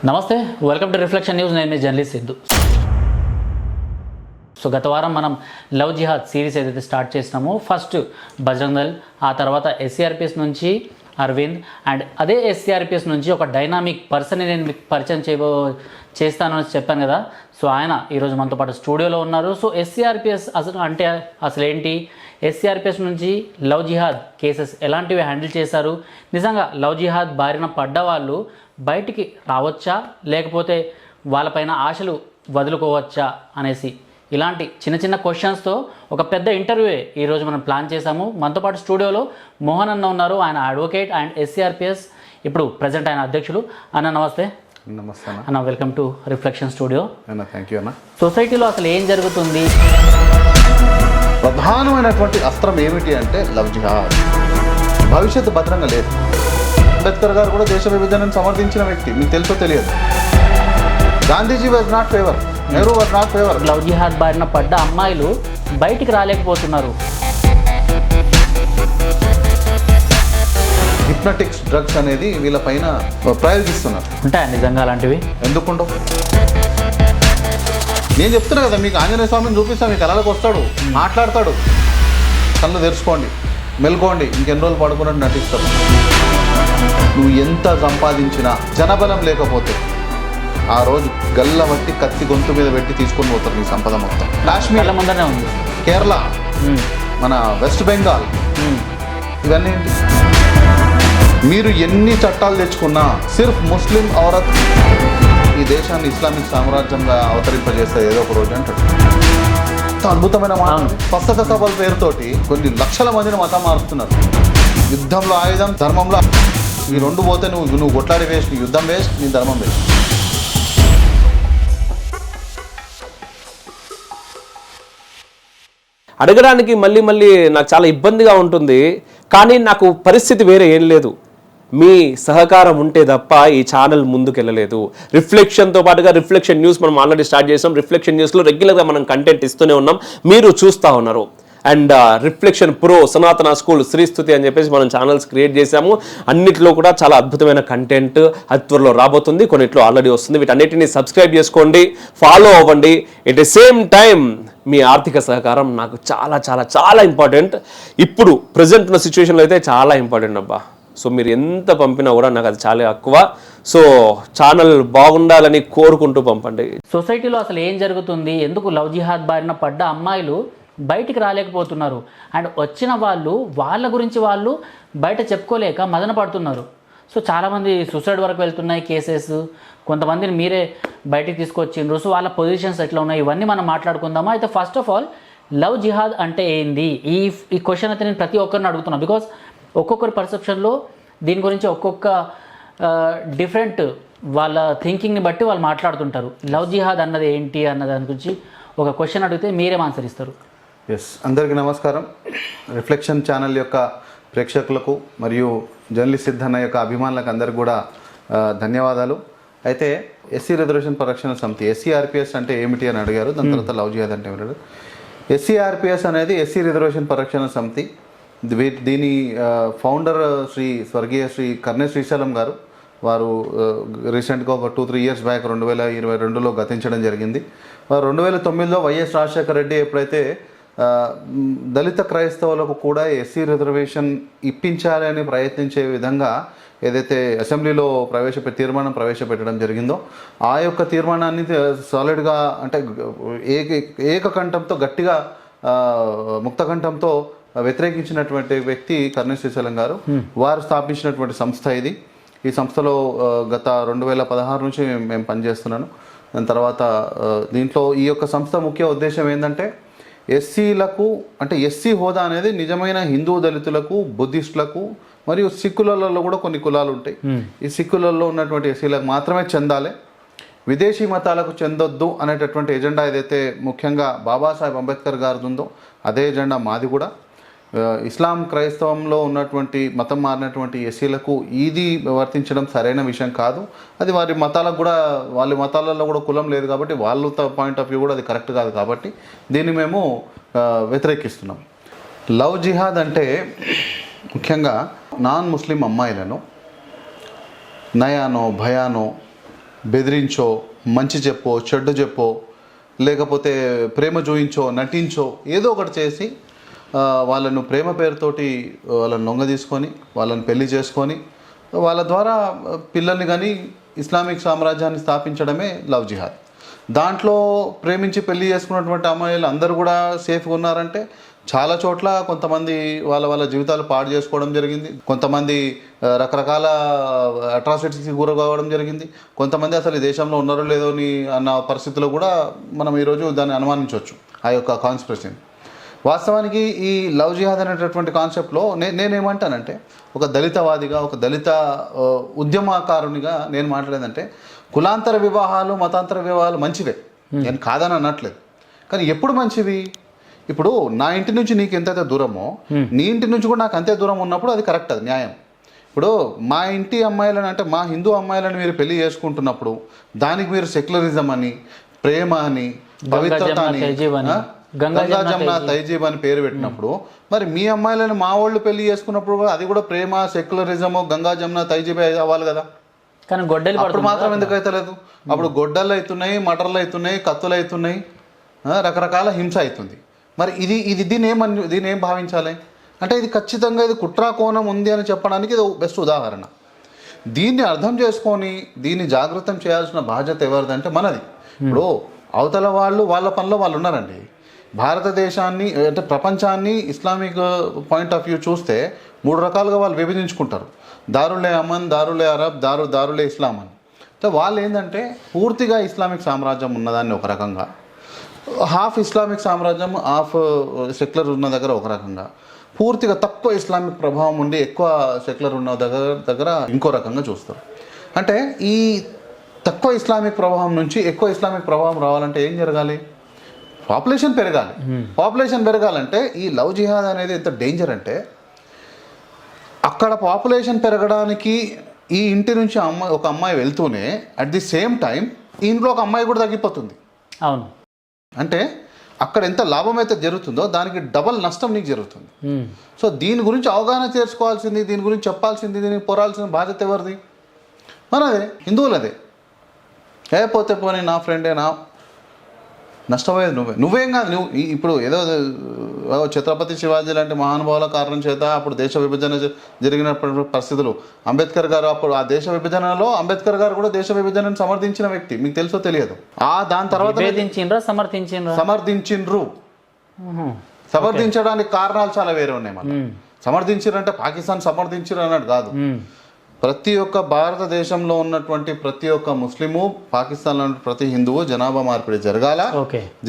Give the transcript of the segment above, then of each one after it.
నమస్తే, welcome to reflection news. నేను మీ journalist Siddhu. So గత వారం మనం లవ్ జిహాద్ సిరీస్ ఏదైతే స్టార్ట్ చేసినామో, ఫస్ట్ బజరంగ్ దళ్, ఆ తర్వాత ఎస్సీఆర్పిఎస్ నుంచి అరవింద్, అండ్ అదే ఎస్సీఆర్పిఎస్ నుంచి ఒక డైనామిక్ పర్సన్ని నేను మీకు పరిచయం చేస్తానని చెప్పాను కదా. సో ఆయన ఈరోజు మనతో పాటు స్టూడియోలో ఉన్నారు. సో ఎస్సీఆర్పిఎస్ అసలు ఏంటి, ఎస్సీఆర్పిఎస్ నుంచి లవ్ జిహాద్ కేసెస్ ఎలాంటివి హ్యాండిల్ చేశారు, నిజంగా లవ్ జిహాద్ బారిన పడ్డ వాళ్ళు బయటికి రావచ్చా, లేకపోతే వాళ్ళపైన ఆశలు వదులుకోవచ్చా అనేసి ఇలాంటి చిన్న చిన్న క్వశ్చన్స్తో ఒక పెద్ద ఇంటర్వ్యూ ఈరోజు మనం ప్లాన్ చేశాము. మనతో పాటు స్టూడియోలో మోహన్ అన్న ఉన్నారు. ఆయన అడ్వకేట్ అండ్ ఎస్సీఆర్పిఎస్ ఇప్పుడు ప్రజెంట్ ఆయన అధ్యక్షులు. అన్న నమస్తే. నమస్తే అన్న, welcome to reflection studio. Thank you అన్న. సొసైటీలో అసలు ఏం జరుగుతుంది? ప్రధానమైనటువంటి అస్త్రం ఏమిటి అంటే లవ్ జిహాద్. భవిష్యత్తు భద్రంగా లేదు. అంబేద్కర్ గారు కూడా దేశ విభజనను సమర్థించిన వ్యక్తి, మీకు తెలుసో తెలియదు. Gandhiji was not favour, Nehru was not favour. Love jihad బారిన పడ్డ అమ్మాయిలు బయటికి రాలేకపోతున్నారు. హిప్నటిక్స్ డ్రగ్స్ అనేది వీళ్ళపైన ప్రయోగిస్తున్నారు. ఉంటాయా నిజంగా అలాంటివి? ఎందుకుండవు? నేను చెప్తున్నా కదా, మీకు ఆంజనేయ స్వామిని చూపిస్తాను, మీకు కళలకు వస్తాడు, మాట్లాడతాడు. కళ్ళు తెరుచుకోండి, మెలుకోండి, ఇంకెన్ని రోజులు పడుకున్నట్టు నటిస్తాడు. నువ్వు ఎంత సంపాదించినా జనబలం లేకపోతే ఆ రోజు గల్ల బట్టి కత్తి గొంతు మీద పెట్టి తీసుకొని పోతారు నీ సంపద మొత్తం. కాశ్మీర్ ముందరనే ఉంది, కేరళ, మన వెస్ట్ బెంగాల్, ఇవన్నీ ఏంటి? మీరు ఎన్ని చట్టాలు తెచ్చుకున్నా సిర్ఫ్ ముస్లిం ఔరత్ ఈ దేశాన్ని ఇస్లామిక్ సామ్రాజ్యంగా అవతరింపజేస్తారు ఏదో ఒక రోజు అంటాడు. అద్భుతమైన మాట. స్వస్థత సభల పేరుతోటి కొన్ని లక్షల మందిని మతం మారుస్తున్నారు. యుద్ధంలో ఆయుధం, ధర్మంలో ఈ రెండు పోతే నువ్వు కొట్లాడి వేస్ట్, నీ యుద్ధం వేస్ట్, నీ ధర్మం వేస్ట్. అడగడానికి మళ్ళీ నాకు చాలా ఇబ్బందిగా ఉంటుంది. కానీ నాకు పరిస్థితి వేరే ఏం లేదు. మీ సహకారం ఉంటే తప్ప ఈ ఛానల్ ముందుకెళ్ళలేదు. రిఫ్లెక్షన్తో పాటుగా రిఫ్లెక్షన్ న్యూస్ మనం ఆల్రెడీ స్టార్ట్ చేసాం. రిఫ్లెక్షన్ న్యూస్లో రెగ్యులర్గా మనం కంటెంట్ ఇస్తూనే ఉన్నాం, మీరు చూస్తూ ఉన్నారు. అండ్ రిఫ్లెక్షన్ ప్రో, సనాతన స్కూల్, శ్రీస్తుతి అని చెప్పేసి మనం ఛానల్స్ క్రియేట్ చేశాము. అన్నిట్లో కూడా చాలా అద్భుతమైన కంటెంట్ త్వరలో రాబోతుంది, కొన్నిట్లో ఆల్రెడీ వస్తుంది. వీటన్నిటిని సబ్స్క్రైబ్ చేసుకోండి, ఫాలో అవ్వండి. ఎట్ ద సేమ్ టైం మీ ఆర్థిక సహకారం నాకు చాలా చాలా చాలా ఇంపార్టెంట్. ఇప్పుడు ప్రజెంట్ ఉన్న సిచ్యువేషన్లో అయితే చాలా ఇంపార్టెంట్ అబ్బా. సో మీరు ఎంత పంపినా కూడా నాకు అది చాలా ఎక్కువ. సో ఛానల్ బాగుండాలని కోరుకుంటూ పంపండి. సొసైటీలో అసలు ఏం జరుగుతుంది, ఎందుకు లవ్ జిహాద్ బారిన పడ్డ అమ్మాయిలు బయటికి రాలేకపోతున్నారు, అండ్ వచ్చిన వాళ్ళు వాళ్ళ గురించి వాళ్ళు బయట చెప్పుకోలేక మదన పడుతున్నారు. సో చాలామంది సూసైడ్ వరకు వెళ్తున్నాయి కేసెస్. కొంతమందిని మీరే బయటికి తీసుకొచ్చిండ్రు. సో వాళ్ళ పొజిషన్స్ ఎట్లా ఉన్నాయి, ఇవన్నీ మనం మాట్లాడుకుందామా. అయితే ఫస్ట్ ఆఫ్ ఆల్ లవ్ జిహాద్ అంటే ఏంది, ఈ క్వశ్చన్ అయితే నేను ప్రతి ఒక్కరిని అడుగుతున్నాను. బికాస్ ఒక్కొక్కరి పర్సెప్షన్లో దీని గురించి ఒక్కొక్క డిఫరెంట్ వాళ్ళ థింకింగ్ని బట్టి వాళ్ళు మాట్లాడుతుంటారు. లవ్ జిహాద్ అన్నది ఏంటి అన్న దాని గురించి ఒక క్వశ్చన్ అడిగితే మీరేం ఆన్సర్ ఇస్తారు? ఎస్, అందరికీ నమస్కారం. రిఫ్లెక్షన్ ఛానల్ యొక్క ప్రేక్షకులకు మరియు జర్నలిస్ట్ సిద్ధన్న యొక్క అభిమానులకు అందరికీ కూడా ధన్యవాదాలు. అయితే ఎస్సీ రిజర్వేషన్ పరిరక్షణ సమితి, ఎస్సీఆర్పిఎస్ అంటే ఏమిటి అని అడిగారు. దాని తర్వాత లవ్ జిహాద్ అంటే ఏమిటి? ఎస్సీఆర్పిఎస్ అనేది ఎస్సీ రిజర్వేషన్ పరిరక్షణ సమితి. దీని ఫౌండర్ స్వర్గీయ శ్రీ కర్ణే శ్రీశైలం గారు. వారు రీసెంట్గా ఒక 2-3 ఇయర్స్ బ్యాక్ 2022లో గతించడం జరిగింది. 2009లో వైఎస్ రాజశేఖర రెడ్డి ఎప్పుడైతే దళిత క్రైస్తవులకు కూడా ఎస్సీ రిజర్వేషన్ ఇప్పించాలి అని ప్రయత్నించే విధంగా ఏదైతే అసెంబ్లీలో తీర్మానం ప్రవేశపెట్టడం జరిగిందో, ఆ యొక్క తీర్మానాన్ని సాలిడ్గా అంటే ఏకకంఠంతో గట్టిగా ముక్తకంఠంతో వ్యతిరేకించినటువంటి వ్యక్తి కర్ణే శ్రీశైలం గారు. వారు స్థాపించినటువంటి సంస్థ ఇది. ఈ సంస్థలో గత 2016 నుంచి మేము పనిచేస్తున్నాను. దాని తర్వాత దీంట్లో ఈ యొక్క సంస్థ ముఖ్య ఉద్దేశం ఏంటంటే ఎస్సీలకు అంటే ఎస్సీ హోదా అనేది నిజమైన హిందూ దళితులకు, బుద్ధిస్టులకు మరియు సిక్కులలో కూడా కొన్ని కులాలు ఉంటాయి. ఈ సిక్కులలో ఉన్నటువంటి ఎస్సీలకు మాత్రమే చెందాలి, విదేశీ మతాలకు చెందొద్దు అనేటటువంటి ఎజెండా ఏదైతే ముఖ్యంగా బాబాసాహెబ్ అంబేద్కర్ గారిది ఉందో అదే ఎజెండా మాది కూడా. ఇస్లాం క్రైస్తవంలో ఉన్నటువంటి మతం మారినటువంటి ఎస్సీలకు ఇది వర్తించడం సరైన విషయం కాదు. అది వారి మతాలకు కూడా, వాళ్ళ మతాలలో కూడా కులం లేదు కాబట్టి వాళ్ళ పాయింట్ ఆఫ్ వ్యూ కూడా అది కరెక్ట్ కాదు. కాబట్టి దీన్ని మేము వ్యతిరేకిస్తున్నాం. లవ్ జిహాద్ అంటే ముఖ్యంగా నాన్ ముస్లిం అమ్మాయిలను నయానో భయానో బెదిరించో, మంచి చెప్పో, చెడ్డు చెప్పో, లేకపోతే ప్రేమ చూయించో, నటించో, ఏదో ఒకటి చేసి వాళ్ళను ప్రేమ పేరుతోటి వాళ్ళని లొంగ తీసుకొని వాళ్ళని పెళ్లి చేసుకొని వాళ్ళ ద్వారా పిల్లల్ని కానీ ఇస్లామిక్ సామ్రాజ్యాన్ని స్థాపించడమే లవ్ జిహాద్. దాంట్లో ప్రేమించి పెళ్లి చేసుకున్నటువంటి అమ్మాయిలు అందరూ కూడా సేఫ్గా ఉన్నారంటే చాలా చోట్ల కొంతమంది వాళ్ళ జీవితాలు పాడు చేసుకోవడం జరిగింది, కొంతమంది రకరకాల అట్రాసిటీస్కి గురి కావడం జరిగింది, కొంతమంది అసలు ఈ దేశంలో ఉన్నారో లేదో అని అన్న పరిస్థితుల్లో కూడా మనం ఈరోజు దాన్ని అనుమానించవచ్చు ఆ యొక్క కాన్స్పిరసీని. వాస్తవానికి ఈ లవ్ జిహాద్ అనేటటువంటి కాన్సెప్ట్లో నేనేమంటానంటే ఒక దళితవాదిగా, ఒక దళిత ఉద్యమకారునిగా నేను మాట్లాడేదంటే కులాంతర వివాహాలు, మతాంతర వివాహాలు మంచివే, నేను కాదని అనట్లేదు. కానీ ఎప్పుడు మంచివి? ఇప్పుడు నా ఇంటి నుంచి నీకు ఎంతైతే దూరమో నీ ఇంటి నుంచి కూడా నాకు అంతే దూరం ఉన్నప్పుడు అది కరెక్ట్, అది న్యాయం. ఇప్పుడు మా ఇంటి అమ్మాయిలను అంటే మా హిందూ అమ్మాయిలను మీరు పెళ్లి చేసుకుంటున్నప్పుడు దానికి మీరు సెక్యులరిజం అని, ప్రేమ అని, పవిత్రత అని, గంగా జమున తైజీబ్ అని పేరు పెట్టినప్పుడు మరి మీ అమ్మాయిలను మా వాళ్ళు పెళ్లి చేసుకున్నప్పుడు కూడా అది కూడా ప్రేమ, సెక్యులరిజము, గంగా జమున తైజీబ్ అవ్వాలి కదా. కానీ గొడ్డలి అప్పుడు మాత్రం ఎందుకు అవుతలేదు? అప్పుడు గొడ్డలు అవుతున్నాయి, మటర్లు అవుతున్నాయి, కత్తులు అవుతున్నాయి, రకరకాల హింస అవుతుంది. మరి దీన్ని ఏం భావించాలి అంటే ఇది ఖచ్చితంగా ఇది కుట్రా కోణం ఉంది అని చెప్పడానికి ఇది బెస్ట్ ఉదాహరణ. దీన్ని అర్థం చేసుకొని దీన్ని జాగృతం చేయాల్సిన బాధ్యత ఎవరిదంటే మనది. ఇప్పుడు అవతల వాళ్ళు వాళ్ళ పనిలో వాళ్ళు ఉన్నారండి. భారతదేశాన్ని అంటే ప్రపంచాన్ని ఇస్లామిక్ పాయింట్ ఆఫ్ వ్యూ చూస్తే 3 రకాలుగా వాళ్ళు విభజించుకుంటారు. దారులే అమన్, దారులే అరబ్, దారులే ఇస్లాం అని. అంటే వాళ్ళు ఏంటంటే పూర్తిగా ఇస్లామిక్ సామ్రాజ్యం ఉన్నదాన్ని ఒక రకంగా, హాఫ్ ఇస్లామిక్ సామ్రాజ్యం, హాఫ్ సెక్యులర్ ఉన్న దగ్గర ఒక రకంగా, పూర్తిగా తక్కువ ఇస్లామిక్ ప్రభావం ఉండి ఎక్కువ సెక్యులర్ ఉన్న దగ్గర ఇంకో రకంగా చూస్తారు. అంటే ఈ తక్కువ ఇస్లామిక్ ప్రభావం నుంచి ఎక్కువ ఇస్లామిక్ ప్రభావం రావాలంటే ఏం జరగాలి? పాపులేషన్ పెరగాలి. పాపులేషన్ పెరగాలంటే ఈ లవ్ జిహాద్ అనేది ఎంత డేంజర్ అంటే అక్కడ పాపులేషన్ పెరగడానికి ఈ ఇంటి నుంచి ఒక అమ్మాయి వెళ్తూనే అట్ ది సేమ్ టైం ఈ ఇంట్లో ఒక అమ్మాయి కూడా తగ్గిపోతుంది. అవును. అంటే అక్కడ ఎంత లాభం అయితే జరుగుతుందో దానికి డబల్ నష్టం నీకు జరుగుతుంది. సో దీని గురించి అవగాహన చేసుకోవాల్సింది, దీని గురించి చెప్పాల్సింది, దీనికి పోరాల్సిన బాధ్యత ఎవరిది? మనదే, హిందువులదే. పోతే పోనీ నా ఫ్రెండే, నా నష్టపోయేది నువ్వేం కాదు. నువ్వు ఇప్పుడు ఏదో ఛత్రపతి శివాజీ లాంటి మహానుభావుల కారణం చేత అప్పుడు దేశ విభజన జరిగిన పరిస్థితులు, అంబేద్కర్ గారు అప్పుడు ఆ దేశ విభజనలో అంబేద్కర్ గారు కూడా దేశ విభజనను సమర్థించిన వ్యక్తి, మీకు తెలుసో తెలియదు. దాని తర్వాత సమర్థించడానికి కారణాలు చాలా వేరే ఉన్నాయి. మళ్ళీ సమర్థించారంటే పాకిస్తాన్ సమర్థించారు అన్నట్టు కాదు. ప్రతి ఒక్క భారతదేశంలో ఉన్నటువంటి ప్రతి ఒక్క ముస్లిము, పాకిస్తాన్లో ప్రతి హిందువు జనాభా మార్పిడి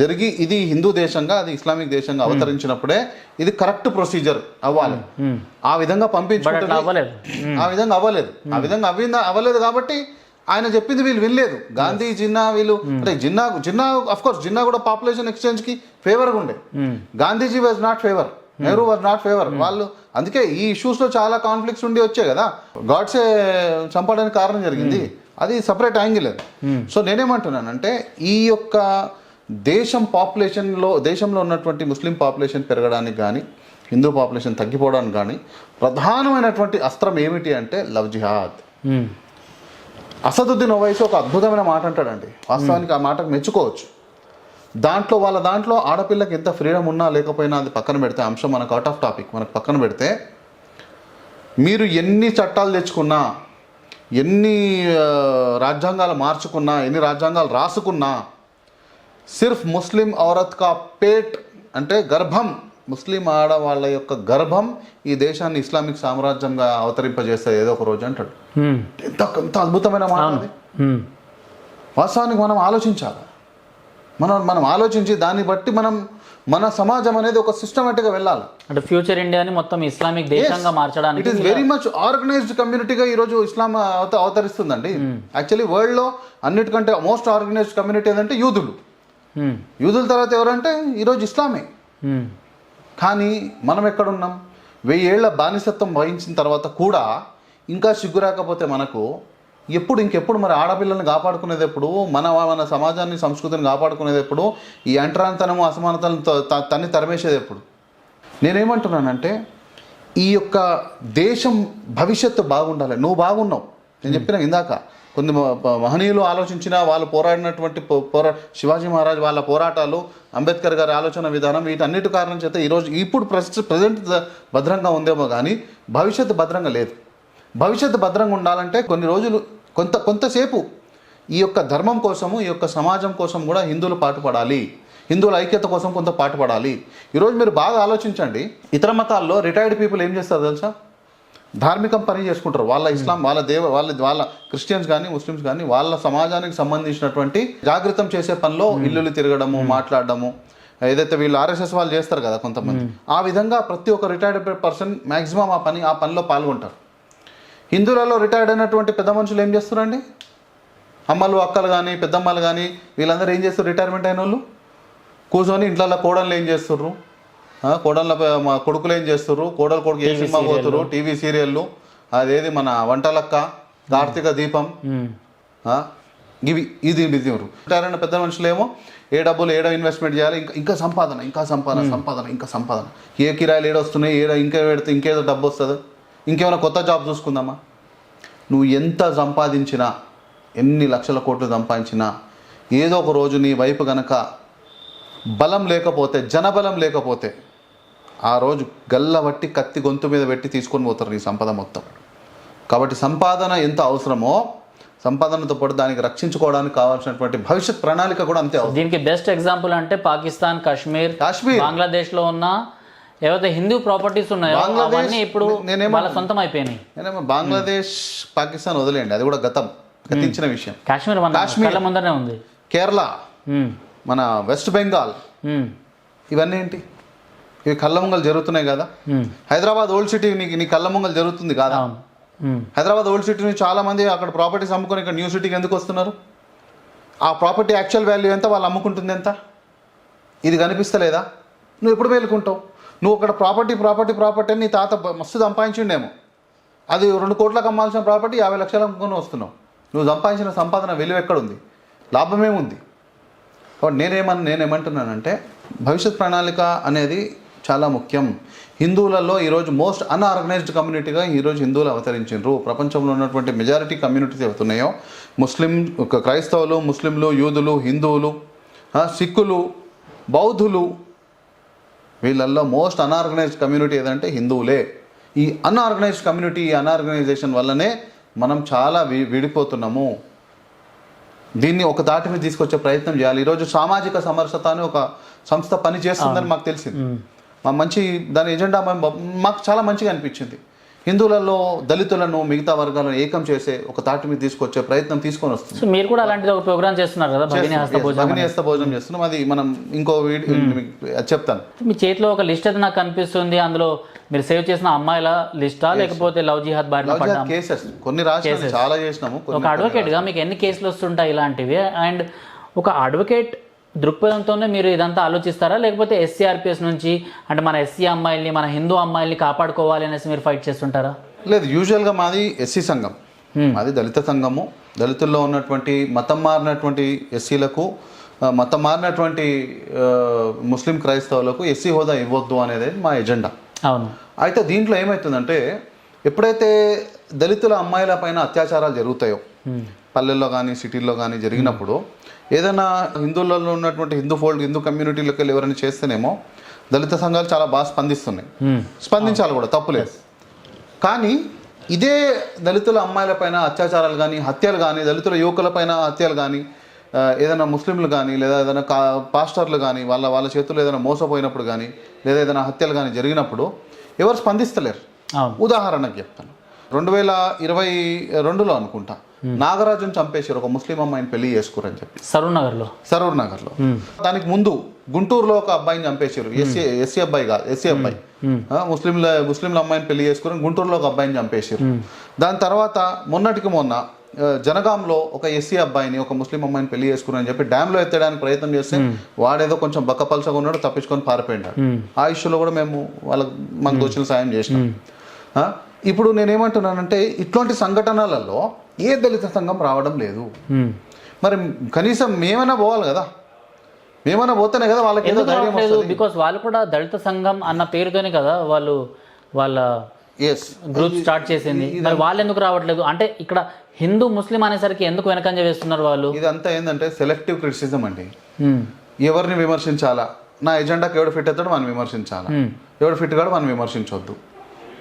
జరిగి ఇది హిందూ దేశంగా అది ఇస్లామిక్ దేశంగా అవతరించినప్పుడే ఇది కరెక్ట్ ప్రొసీజర్ అవ్వాలి. ఆ విధంగా పంపించుకుంటే ఆ విధంగా అవ్వలేదు కాబట్టి ఆయన చెప్పింది వీళ్ళు వినలేదు. గాంధీ, జిన్నా వీళ్ళు అంటే జిన్నా అఫ్ కోర్స్ జిన్నా కూడా పాపులేషన్ ఎక్స్చేంజ్ కి ఫేవర్గా ఉండే. Gandhiji was not favour, Nehru was not favour. వాళ్ళు అందుకే ఈ ఇష్యూస్లో చాలా కాన్ఫ్లిక్ట్స్ ఉండి వచ్చాయి కదా. గాడ్సే చంపడానికి కారణం జరిగింది, అది సపరేట్ యాంగిల్ అది. సో నేనేమంటున్నానంటే ఈ యొక్క దేశంలో ఉన్నటువంటి ముస్లిం పాపులేషన్ పెరగడానికి కానీ హిందూ పాపులేషన్ తగ్గిపోవడానికి కానీ ప్రధానమైనటువంటి అస్త్రం ఏమిటి అంటే లవ్ జిహాద్. అసదుద్దీన్ ఓవైసీ ఒక అద్భుతమైన మాట అంటాడండి, వాస్తవానికి ఆ మాటకు మెచ్చుకోవచ్చు. వాళ్ళ దాంట్లో ఆడపిల్లకి ఎంత ఫ్రీడమ్ ఉన్నా లేకపోయినా అది పక్కన పెడితే, అంశం మనకు అవుట్ ఆఫ్ టాపిక్, మనకు పక్కన పెడితే, మీరు ఎన్ని చట్టాలు తెచ్చుకున్నా, ఎన్ని రాజ్యాంగాలు మార్చుకున్నా, ఎన్ని రాజ్యాంగాలు రాసుకున్నా, సిర్ఫ్ ముస్లిం ఔరత్ కా పేట్ అంటే గర్భం, ముస్లిం ఆడవాళ్ళ యొక్క గర్భం ఈ దేశాన్ని ఇస్లామిక్ సామ్రాజ్యంగా అవతరింపజేస్తుంది ఏదో ఒక రోజు అంటాడు. ఎంత అద్భుతమైన మాట అది. వాస్తవానికి మనం ఆలోచించాలి. మనం ఆలోచించి దాన్ని బట్టి మన సమాజం అనేది ఒక సిస్టమేటిక్గా వెళ్ళాలి. అంటే ఫ్యూచర్ ఇండియాని మొత్తం ఇస్లామిక్ దేశంగా మార్చడానికి it is very much organised కమ్యూనిటీగా ఈరోజు ఇస్లాం అవతరిస్తుందండి. యాక్చువల్లీ వరల్డ్లో అన్నిటికంటే మోస్ట్ ఆర్గనైజ్డ్ కమ్యూనిటీ ఏదంటే యూదుల తర్వాత ఎవరంటే ఈరోజు ఇస్లామే. కానీ మనం ఎక్కడున్నాం? 1000 ఏళ్ల బానిసత్వం వహించిన తర్వాత కూడా ఇంకా సిగ్గు రాకపోతే మనకు ఇంకెప్పుడు మరి ఆడపిల్లల్ని కాపాడుకునేది ఎప్పుడు? మన సమాజాన్ని, సంస్కృతిని కాపాడుకునేది ఎప్పుడు? ఈ అంటరాంతనము, అసమానతలను తన్ని తరిమేసేది ఎప్పుడు? నేనేమంటున్నానంటే ఈ యొక్క దేశం భవిష్యత్తు బాగుండాలి. నువ్వు బాగున్నావు, నేను చెప్పిన ఇందాక కొన్ని మహనీయులు ఆలోచించిన వాళ్ళు పోరాడినటువంటి శివాజీ మహారాజ్ వాళ్ళ పోరాటాలు, అంబేద్కర్ గారి ఆలోచన విధానం, వీటన్నిటి కారణం చేత ఈరోజు ఇప్పుడు ప్రజెంట్ భద్రంగా ఉందేమో కానీ భవిష్యత్తు భద్రంగా లేదు. భవిష్యత్తు భద్రంగా ఉండాలంటే కొన్ని రోజులు కొంతసేపు ఈ యొక్క ధర్మం కోసము, ఈ యొక్క సమాజం కోసం కూడా హిందువులు పాటుపడాలి, హిందువుల ఐక్యత కోసం కొంత పాటుపడాలి. ఈరోజు మీరు బాగా ఆలోచించండి, ఇతర మతాల్లో రిటైర్డ్ పీపుల్ ఏం చేస్తారు తెలుసా? ధార్మికం పని చేసుకుంటారు. వాళ్ళ ఇస్లాం, వాళ్ళ క్రిస్టియన్స్ కానీ ముస్లిమ్స్ కానీ వాళ్ళ సమాజానికి సంబంధించినటువంటి జాగృతం చేసే పనిలో ఇల్లులు తిరగడము, మాట్లాడడము, ఏదైతే వీళ్ళు ఆర్ఎస్ఎస్ వాళ్ళు చేస్తారు కదా కొంతమంది, ఆ విధంగా ప్రతి ఒక్క రిటైర్డ్ పర్సన్ మ్యాక్సిమం ఆ పనిలో పాల్గొంటారు. హిందువులలో రిటైర్డ్ అయినటువంటి పెద్ద మనుషులు ఏం చేస్తారండి? అమ్మలు, అక్కలు కానీ, పెద్దమ్మలు కానీ వీళ్ళందరూ ఏం చేస్తారు? రిటైర్మెంట్ అయిన వాళ్ళు కూర్చొని ఇంట్లో కోడళ్ళు ఏం చేస్తుర్రు, కోడళ్ళ మా కొడుకులు ఏం చేస్తుర్రు, కొడుకు ఏ సినిమా పోతుర్రు, టీవీ సీరియళ్ళు, అదేది మన వంటలక్క, కార్తీక దీపం, ఇది రిటైర్ అయిన పెద్ద మనుషులేమో ఏ డబ్బులు ఏడో ఇన్వెస్ట్మెంట్ చేయాలి, ఇంకా సంపాదన, ఏ కిరాయిలు ఏడొస్తున్నాయి, ఇంకా పెడితే ఇంకేదో డబ్బు వస్తుంది, ఇంకేమైనా కొత్త జాబ్ చూసుకుందామా? నువ్వు ఎంత సంపాదించినా, ఎన్ని లక్షల కోట్లు సంపాదించినా, ఏదో ఒక రోజు నీ వైపు గనక బలం లేకపోతే, జనబలం లేకపోతే, ఆ రోజు గల్లబట్టి కత్తి గొంతు మీద పెట్టి తీసుకొని పోతారు నీ సంపద మొత్తం. కాబట్టి సంపాదన ఎంత అవసరమో, సంపాదనతో పాటు దానికి రక్షించుకోవడానికి కావాల్సినటువంటి భవిష్యత్ ప్రణాళిక కూడా అంతే అవసరం. దీనికి బెస్ట్ ఎగ్జాంపుల్ అంటే పాకిస్తాన్, కాశ్మీర్, బంగ్లాదేశ్లో ఉన్న ఏవైతే హిందూ ప్రాపర్టీస్ ఉన్నాయో అవన్నీ ఇప్పుడు వాళ్ళ సొంతం అయిపోయినాయి. నేనేమో బంగ్లాదేశ్, పాకిస్తాన్ వదిలేయండి, అది కూడా గతించిన విషయం. కాశ్మీర్ కళ్ళ ముందరనే ఉంది. కేరళ, మన వెస్ట్ బెంగాల్, ఇవన్నీ ఏంటి? ఇవి కళ్ళ ముంగలు జరుగుతున్నాయి కదా. హైదరాబాద్ ఓల్డ్ సిటీ నీ కళ్ళ ముంగలు జరుగుతుంది కదా. హైదరాబాద్ ఓల్డ్ సిటీని చాలా మంది అక్కడ ప్రాపర్టీస్ అమ్ముకొని ఇక్కడ న్యూ సిటీకి ఎందుకు వస్తున్నారు? ఆ ప్రాపర్టీ యాక్చువల్ వాల్యూ ఎంత, వాళ్ళు అమ్ముకుంటుంది ఎంత, ఇది కనిపిస్తలేదా? నువ్వు ఎప్పుడు మేలుకుంటావు? నువ్వు అక్కడ ప్రాపర్టీ అని నీ తాత మస్తు సంపాదించిండేమో, అది 2 కోట్లకు అమ్మాల్సిన ప్రాపర్టీ 50 లక్షలు అమ్ముకొని వస్తున్నావు. నువ్వు సంపాదించిన సంపాదన విలువ ఎక్కడుంది? లాభమేముంది? కాబట్టి నేనేమంటున్నానంటే భవిష్యత్ ప్రణాళిక అనేది చాలా ముఖ్యం. హిందువులలో ఈరోజు మోస్ట్ అన్ఆర్గనైజ్డ్ కమ్యూనిటీగా ఈరోజు హిందువులు అవతరించారు. ప్రపంచంలో ఉన్నటువంటి మెజారిటీ కమ్యూనిటీస్ అవుతున్నాయో, క్రైస్తవులు, ముస్లింలు, యూదులు, హిందువులు, సిక్కులు, బౌద్ధులు, వీళ్ళల్లో మోస్ట్ అన్ఆర్గనైజ్డ్ కమ్యూనిటీ ఏదంటే హిందువులే. ఈ అన్ఆర్గనైజ్డ్ కమ్యూనిటీ, ఈ అన్ఆర్గనైజేషన్ వల్లనే మనం చాలా విడిపోతున్నాము. దీన్ని ఒక దాటి మీద తీసుకొచ్చే ప్రయత్నం చేయాలి. ఈరోజు సామాజిక సమరసత అని ఒక సంస్థ పని చేస్తుందని మాకు తెలిసింది. మంచి దాని ఎజెండా మాకు చాలా మంచిగా అనిపించింది. హిందువులలో దళితులను, మిగతా వర్గాలను ఏకం చేసే ఒక తాటి మీద తీసుకొచ్చే ప్రయత్నం తీసుకొని వస్తుంది. సో మీరు కూడా అలాంటిది ఒక ప్రోగ్రామ్ చేస్తున్నారు కదా, భగిని హస్త భోజనం చేస్తున్నాం. అది మనం ఇంకో వీడియో చెప్తాను. మీ చేతిలో ఒక లిస్ట్ అయితే నాకు కనిపిస్తుంది. అందులో మీరు సేవ్ చేసిన అమ్మాయిల లిస్టా, లేకపోతే లవ్ జిహాద్ బారిన కేసెస్ కొన్ని రాసి చాలా చేసినాము. ఒక అడ్వకేట్ గా మీకు ఎన్ని కేసులు వస్తుంటాయి ఇలాంటివి? అండ్ ఒక అడ్వకేట్ దృక్పథంతోనే మీరు ఇదంతా ఆలోచిస్తారా, లేకపోతే ఎస్సీఆర్పిఎస్ నుంచి అంటే మన ఎస్సీ అమ్మాయిల్ని, మన హిందూ అమ్మాయిల్ని కాపాడుకోవాలి అనేసి మీరు ఫైట్ చేస్తుంటారా? లేదు, యూజువల్గా మాది ఎస్సీ సంఘం, మాది దళిత సంఘము. దళితుల్లో ఉన్నటువంటి మతం మారినటువంటి ఎస్సీలకు, మతం మారినటువంటి ముస్లిం క్రైస్తవులకు ఎస్సీ హోదా ఇవ్వద్దు అనేది మా ఎజెండా. అవును. అయితే దీంట్లో ఏమవుతుందంటే, ఎప్పుడైతే దళితుల అమ్మాయిల పైన అత్యాచారాలు జరుగుతాయో, పల్లెల్లో కానీ సిటీల్లో కానీ జరిగినప్పుడు, ఏదైనా హిందువులలో ఉన్నటువంటి హిందూ కమ్యూనిటీలోకి వెళ్ళి ఎవరైనా చేస్తేనేమో దళిత సంఘాలు చాలా బాగా స్పందిస్తున్నాయి. స్పందించాలి కూడా, తప్పులేదు. కానీ ఇదే దళితుల అమ్మాయిల పైన అత్యాచారాలు కానీ, హత్యలు కానీ, దళితుల యువకుల పైన హత్యలు కానీ, ఏదైనా ముస్లింలు కానీ లేదా ఏదైనా పాస్టర్లు కానీ వాళ్ళ చేతుల్లో ఏదైనా మోసపోయినప్పుడు కానీ, లేదా ఏదైనా హత్యలు కానీ జరిగినప్పుడు ఎవరు స్పందిస్తలేరు. ఉదాహరణకు చెప్తాను, 2022లో అనుకుంటా నాగరాజును చంపేశారు, ఒక ముస్లిం అమ్మాయిని పెళ్లి చేసుకోరని చెప్పి సరూర్ నగర్లో. దానికి ముందు గుంటూరులో ఒక అబ్బాయిని చంపేశారు, ఎస్సీ అబ్బాయి కాదు, ఎస్సీ అబ్బాయి, ముస్లింల అమ్మాయిని పెళ్లి చేసుకుని గుంటూరులో ఒక అబ్బాయిని చంపేశారు. దాని తర్వాత మొన్న జనగాంలో ఒక ఎస్సీ అబ్బాయిని, ఒక ముస్లిం అమ్మాయిని పెళ్లి చేసుకుని అని చెప్పి డ్యామ్లో ఎత్తడానికి ప్రయత్నం చేస్తే వాడేదో కొంచెం బక్కపలసగా ఉన్నాడు, తప్పించుకొని పారిపోయినాడు. ఆ ఇష్యూలో కూడా మేము మాకు దోచిన సాయం చేసినాం. ఇప్పుడు నేనేమంటున్నానంటే, ఇట్లాంటి సంఘటనలలో ఏ దళిత సంఘం రావడం లేదు. మరి కనీసం మేమైనా పోవాలి కదా, మేమైనా పోతేనే కదా వాళ్ళకి ఏదో ధైర్యం వస్తుంది. బికాస్ వాళ్ళు కూడా దళిత సంఘం అన్న పేరుతోనే కదా వాళ్ళ ఎస్ గ్రూప్ స్టార్ట్ చేసింది, మరి వాళ్ళు ఎందుకు రావట్లేదు? అంటే ఇక్కడ హిందూ ముస్లిం అనేసరికి ఎందుకు వెనకంజ వేస్తున్నారు వాళ్ళు? ఇదంతా ఏంటంటే సెలెక్టివ్ క్రిటిసిజం అండి. ఎవరిని విమర్శించాలా, నా ఎజెండాకి ఎవడు ఫిట్ అవుతాడో మనం విమర్శించాలా, ఎవడు ఫిట్ కాడో మనం విమర్శించవద్దు.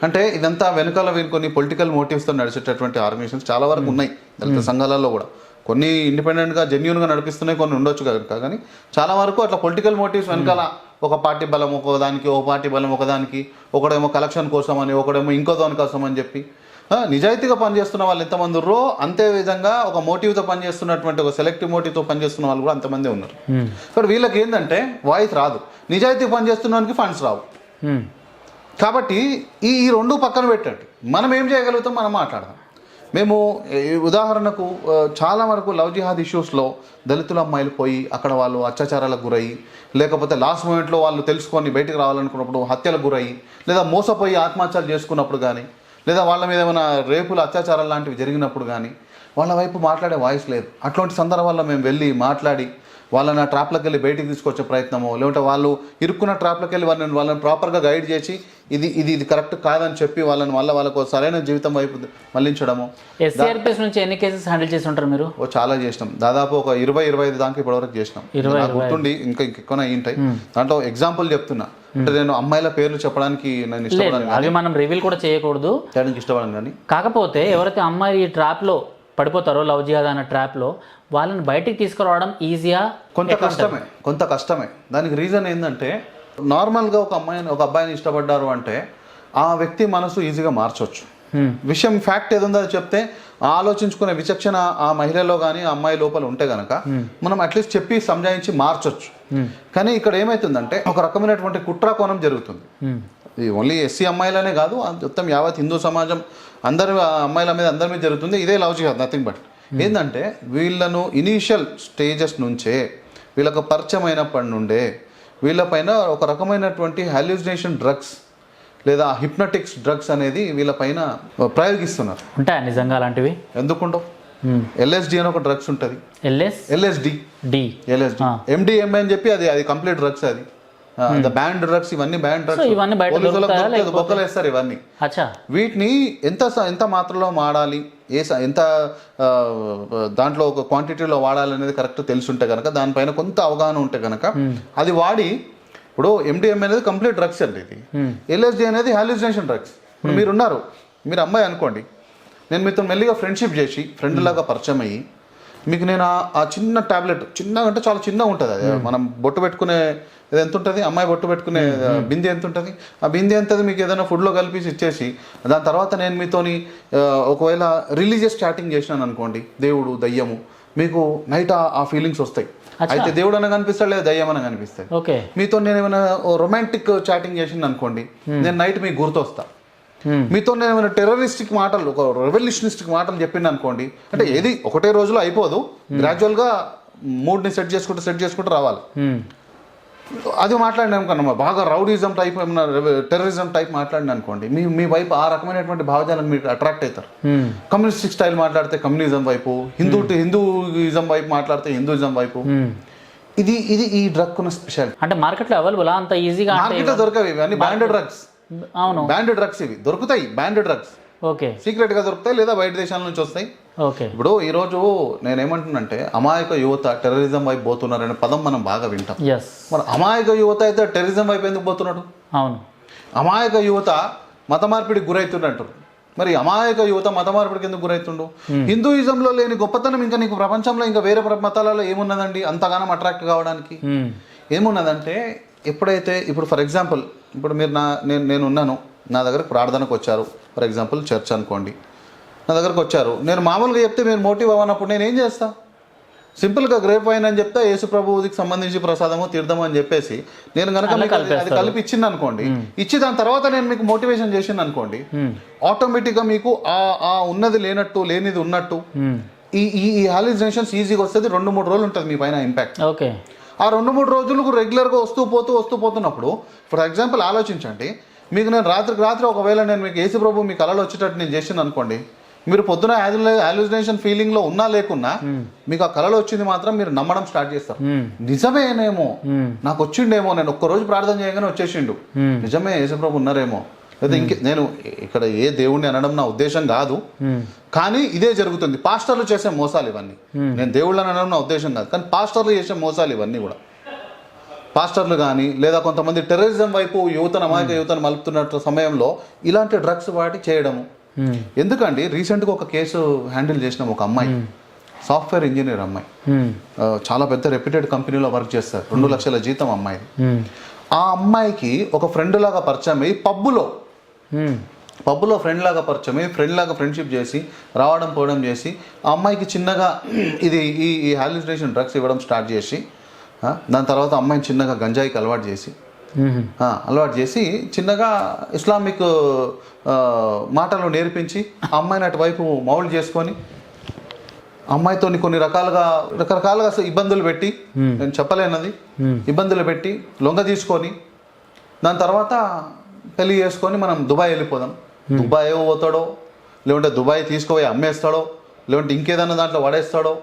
అంటే ఇదంతా వెనకాల కొన్ని పొలిటికల్ మోటివ్స్తో నడిచేటటువంటి ఆర్గనైజేషన్స్ చాలా వరకు ఉన్నాయి దళిత సంఘాలలో కూడా. కొన్ని ఇండిపెండెంట్గా జెన్యూన్గా నడిపిస్తున్నాయి, కొన్ని ఉండొచ్చు కనుక. కానీ చాలా వరకు అట్లా పొలిటికల్ మోటివ్స్ వెనకాల ఒక పార్టీ బలం ఒకదానికి, ఒక పార్టీ బలం ఒకదానికి, ఒకడేమో కలెక్షన్ కోసం అని, ఒకడేమో ఇంకో దాని కోసం అని చెప్పి నిజాయితీగా పనిచేస్తున్న వాళ్ళు ఎంతమంది ఉన్నారో అంతే విధంగా ఒక మోటివ్తో పనిచేస్తున్నటువంటి, ఒక సెలెక్టివ్ మోటివ్తో పనిచేస్తున్న వాళ్ళు కూడా అంతమంది ఉన్నారు. ఇక్కడ వీళ్ళకి ఏంటంటే వాయిస్ రాదు, నిజాయితీ పనిచేస్తున్నవానికి ఫండ్స్ రావు. కాబట్టి ఈ రెండు పక్కన పెట్టండి, మనం ఏం చేయగలుగుతాం మనం మాట్లాడదాం. మేము ఉదాహరణకు చాలా వరకు లవ్ జిహాద్ ఇష్యూస్లో దళితుల అమ్మాయిలు పోయి అక్కడ వాళ్ళు అత్యాచారాలకు గురయ్యి, లేకపోతే లాస్ట్ మూమెంట్లో వాళ్ళు తెలుసుకొని బయటికి రావాలనుకున్నప్పుడు హత్యలకు గురయ్యి, లేదా మోసపోయి ఆత్మహత్యలు చేసుకున్నప్పుడు కానీ, లేదా వాళ్ళ మీద ఏమైనా రేపులు అత్యాచారాలు లాంటివి జరిగినప్పుడు కానీ వాళ్ళ వైపు మాట్లాడే వాయిస్ లేదు. అట్లాంటి సందర్భాల్లో మేము వెళ్ళి మాట్లాడి వాళ్ళని ఆ ట్రాప్లోకి వెళ్ళి బయటికి తీసుకొచ్చే ప్రయత్నమో, లేదంటే వాళ్ళు ఇరుక్కున్న ట్రాప్లోకి వెళ్ళి వాళ్ళని ప్రాపర్గా గైడ్ చేసి ఇది కరెక్ట్ కాదని చెప్పి వాళ్ళకు సరైన జీవితం వైపు మళ్లించడము. ఎస్సీఆర్పీఎస్ నుంచి ఎన్ని కేసెస్ హ్యాండిల్ చేసి ఉంటారు మీరు? చాలా చేసినాం, దాదాపు ఒక 20-25 దాకా ఇప్పటివరకు చేసినాం. గుర్తుండి ఇంకా ఎక్కువ ఉంటాయి. దాంట్లో ఎగ్జాంపుల్ చెప్తున్నా, అంటే నేను అమ్మాయిల పేర్లు చెప్పడానికి నేను ఇష్టపడను, అవి మనం రివీల్ కూడా చేయకూడదు, ఇష్టపడను. కానీ కాకపోతే ఎవరైతే అమ్మాయి ఈ ట్రాప్లో పడిపోతారో, లవ్ జిహాద్ అన్న ట్రాప్లో, వాళ్ళని బయటికి తీసుకురావడం ఈజీయా? కొంత కష్టమే. దానికి రీజన్ ఏంటంటే, నార్మల్గా ఒక అబ్బాయిని ఇష్టపడ్డారు అంటే ఆ వ్యక్తి మనసు ఈజీగా మార్చవచ్చు. విషయం ఫ్యాక్ట్ ఏదుందో అది చెప్తే ఆలోచించుకునే విచక్షణ ఆ మహిళలో కానీ ఆ అమ్మాయి లోపల ఉంటే గనక మనం అట్లీస్ట్ చెప్పి సంజాయించి మార్చొచ్చు. కానీ ఇక్కడ ఏమవుతుందంటే ఒక రకమైనటువంటి కుట్ర కోణం జరుగుతుంది. ఇది ఓన్లీ ఎస్సీ అమ్మాయిలనే కాదు, మొత్తం యావత్ హిందూ సమాజం అందరి అమ్మాయిల మీద అందరి మీద జరుగుతుంది. ఇదే లవ్ జిహాద్, నథింగ్ బట్. ఏంటంటే వీళ్ళను ఇనీషియల్ స్టేజెస్ నుంచే, వీళ్ళకు పరిచయం అయినప్పటి నుండే వీళ్ళపైన ఒక రకమైనటువంటి హాల్యూసినేషన్ డ్రగ్స్ లేదా హిప్నటిక్స్ డ్రగ్స్ అనేది వీళ్ళపైన ప్రయోగిస్తున్నారు. ఉంటాయా నిజంగా అలాంటివి? ఎందుకుండవు? ఎల్ఎస్డి అని ఒక డ్రగ్స్ ఉంటుంది, ఎల్ఎస్డి, ఎండిఎంఏ అని చెప్పి అది కంప్లీట్ డ్రగ్స్. అది బ్యాండ్ డ్రగ్స్, ఇవన్నీ బ్యాండ్ డ్రగ్స్, బొక్కలు వేస్తారు ఇవన్నీ. వీటిని ఎంత మాత్రలో వాడాలి, ఎంత దాంట్లో ఒక క్వాంటిటీలో వాడాలి అనేది కరెక్ట్ తెలిసి ఉంటే కనుక, దానిపైన కొంత అవగాహన ఉంటే కనుక అది వాడి, ఇప్పుడు ఎండిఎంఏ అనేది కంప్లీట్ డ్రగ్స్ అండి, ఇది ఎల్ఎస్డి అనేది హాల్యూసినేషన్ డ్రగ్స్. ఇప్పుడు మీరు అమ్మాయి అనుకోండి, నేను మీతో మెల్లిగా ఫ్రెండ్షిప్ చేసి ఫ్రెండ్ లాగా పరిచయం అయ్యి మీకు నేను ఆ చిన్న టాబ్లెట్, చిన్నగా అంటే చాలా చిన్నగా ఉంటుంది, అది మనం బొట్టు పెట్టుకునే ఇది ఎంత ఉంటుంది, అమ్మాయి బొట్టు పెట్టుకునే బిందె ఎంత ఉంటుంది, ఆ బిందె ఎంతది మీకు ఏదైనా ఫుడ్లో కలిపి ఇచ్చేసి, దాని తర్వాత నేను మీతోని ఒకవేళ రిలీజియస్ చాటింగ్ చేసినాను అనుకోండి, దేవుడు దయ్యము, మీకు నైట్ ఆ ఫీలింగ్స్ వస్తాయి. అయితే దేవుడు అని కనిపిస్తాడు, లేదా దయ్యం అని కనిపిస్తాయి. మీతో నేను ఏమైనా రొమాంటిక్ చాటింగ్ చేసింది అనుకోండి, నేను నైట్ మీకు గుర్తొస్తా. మీతో నేను ఏమైనా టెర్రరిస్టిక్ మాటలు, ఒక రెవల్యూషనిస్టిక్ మాటలు చెప్పింది అనుకోండి, అంటే ఏది ఒకటే రోజులో అయిపోదు, గ్రాడ్యువల్గా మూడ్ని సెట్ చేసుకుంటూ రావాలి. అది మాట్లాడినా అనుకోండి, బాగా రౌడీజం టైప్, ఏమైనా టెర్రరిజం టైప్ మాట్లాడిన అనుకోండి, మీ వైపు ఆ రకమైనటువంటి భావజాలను మీరు అట్రాక్ట్ అవుతారు. కమ్యూనిస్టిక్ స్టైల్ మాట్లాడితే కమ్యూనిజం వైపు, హిందూయిజం వైపు మాట్లాడితే హిందూయిజం వైపు. ఇది ఈ డ్రగ్ ఉన్న స్పెషాలిటీ. అంటే మార్కెట్లో అవైలబుల్ అంత ఈజీగా మార్కెట్లో దొరకవి, ఇవన్నీ బ్యాండ్ డ్రగ్స్. అవును, బ్యాండ్ డ్రగ్స్ ఇవి దొరుకుతాయి, బ్యాండ్ డ్రగ్స్ సీక్రెట్ గా దొరుకుతాయి, లేదా బయట దేశాల నుంచి వస్తాయి. ఇప్పుడు ఈ రోజు నేనేమంటున్నానంటే, అమాయక యువత టెర్రరిజం వైపు పోతున్నారనే పదం మనం బాగా వింటాం. మరి అమాయక యువత అయితే టెర్రరిజం వైపు ఎందుకు పోతున్నాడు? అవును, అమాయక యువత మత మార్పిడికి గురవుతున్నట్టు. మరి అమాయక యువత మత మార్పిడికి ఎందుకు గురవుతుండు? హిందూయిజంలో లేని గొప్పతనం ఇంకా నీకు ప్రపంచంలో ఇంకా వేరే మతాలలో ఏమున్నదండి అంతగానం అట్రాక్ట్ కావడానికి? ఏమున్నదంటే, ఎప్పుడైతే ఇప్పుడు ఫర్ ఎగ్జాంపుల్, ఇప్పుడు నేను ఉన్నాను, నా దగ్గరకు ప్రార్థనకు వచ్చారు, ఫర్ ఎగ్జాంపుల్ చర్చ్ అనుకోండి, నా దగ్గరకు వచ్చారు, నేను మామూలుగా చెప్తే మీరు మోటివ్ అవ్వనప్పుడు నేను ఏం చేస్తా? సింపుల్గా గ్రేప్ వైన్ అని చెప్తే యేసు ప్రభువుకి సంబంధించి ప్రసాదము తీర్థము అని చెప్పేసి నేను కనుక అది కలిపి ఇచ్చింది అనుకోండి, ఇచ్చి దాని తర్వాత నేను మీకు మోటివేషన్ చేసింది అనుకోండి, ఆటోమేటిక్గా మీకు ఆ ఉన్నది లేనట్టు, లేనిది ఉన్నట్టు, ఈ హాలిజినేషన్స్ ఈజీగా వస్తుంది. 2-3 రోజులు ఉంటుంది మీ పైన ఇంపాక్ట్. ఆ 2-3 రోజులకు రెగ్యులర్గా వస్తూ పోతున్నప్పుడు, ఫర్ ఎగ్జాంపుల్ ఆలోచించండి, మీకు నేను రాత్రి ఒకవేళ నేను మీకు యేసు ప్రభు మీ కళలో వచ్చేటట్టు నేను చేసింది అనుకోండి, మీరు పొద్దున హాల్యూసినేషన్ ఫీలింగ్లో ఉన్నా లేకున్నా మీకు ఆ కళలో వచ్చింది మాత్రం మీరు నమ్మడం స్టార్ట్ చేస్తారు. నిజమేనేమో, నాకు వచ్చిండేమో, నేను ఒక్కరోజు ప్రార్థన చేయగానే వచ్చేసిండు, నిజమే యేసు ప్రభు ఉన్నారేమో, అయితే నేను ఇక్కడ ఏ దేవుణ్ణి అనడం నా ఉద్దేశం కాదు, కానీ ఇదే జరుగుతుంది. పాస్టర్లు చేసే మోసాలు ఇవన్నీ. నేను దేవుళ్ళని అనడం నా ఉద్దేశం కాదు, కానీ పాస్టర్లు చేసే మోసాలు ఇవన్నీ కూడా. పాస్టర్లు కానీ లేదా కొంతమంది టెర్రరిజం వైపు అమాయక యువతను మలుపుతున్న సమయంలో ఇలాంటి డ్రగ్స్ వాటి చేయడము. ఎందుకండి రీసెంట్గా ఒక కేసు హ్యాండిల్ చేసినాం. ఒక అమ్మాయి సాఫ్ట్వేర్ ఇంజనీర్ అమ్మాయి, చాలా పెద్ద రెప్యూటెడ్ కంపెనీలో వర్క్ చేస్తారు, 2 లక్షల జీతం అమ్మాయి. ఆ అమ్మాయికి ఒక ఫ్రెండ్ లాగా పరిచయం అయ్యి పబ్బులో ఫ్రెండ్ లాగా పరిచయం అయ్యి ఫ్రెండ్షిప్ చేసి రావడం పోవడం చేసి ఆ అమ్మాయికి చిన్నగా ఈ హాల్యూసినేషన్ డ్రగ్స్ ఇవ్వడం స్టార్ట్ చేసి దాని తర్వాత అమ్మాయిని చిన్నగా గంజాయికి అలవాటు చేసి చిన్నగా ఇస్లామిక్ మాటలు నేర్పించి ఆ అమ్మాయిని అటువైపు మౌల్డ్ చేసుకొని అమ్మాయితో కొన్ని రకరకాలుగా ఇబ్బందులు పెట్టి, నేను చెప్పలేనది, ఇబ్బందులు పెట్టి లొంగ తీసుకొని దాని తర్వాత పెళ్లి చేసుకొని మనం దుబాయ్ వెళ్ళిపోదాం. దుబాయ్ పోతాడో, లేకుంటే దుబాయ్ తీసుకుపోయి అమ్మేస్తాడో, లేకుంటే ఇంకేదన్నా దాంట్లో పడేస్తాడో.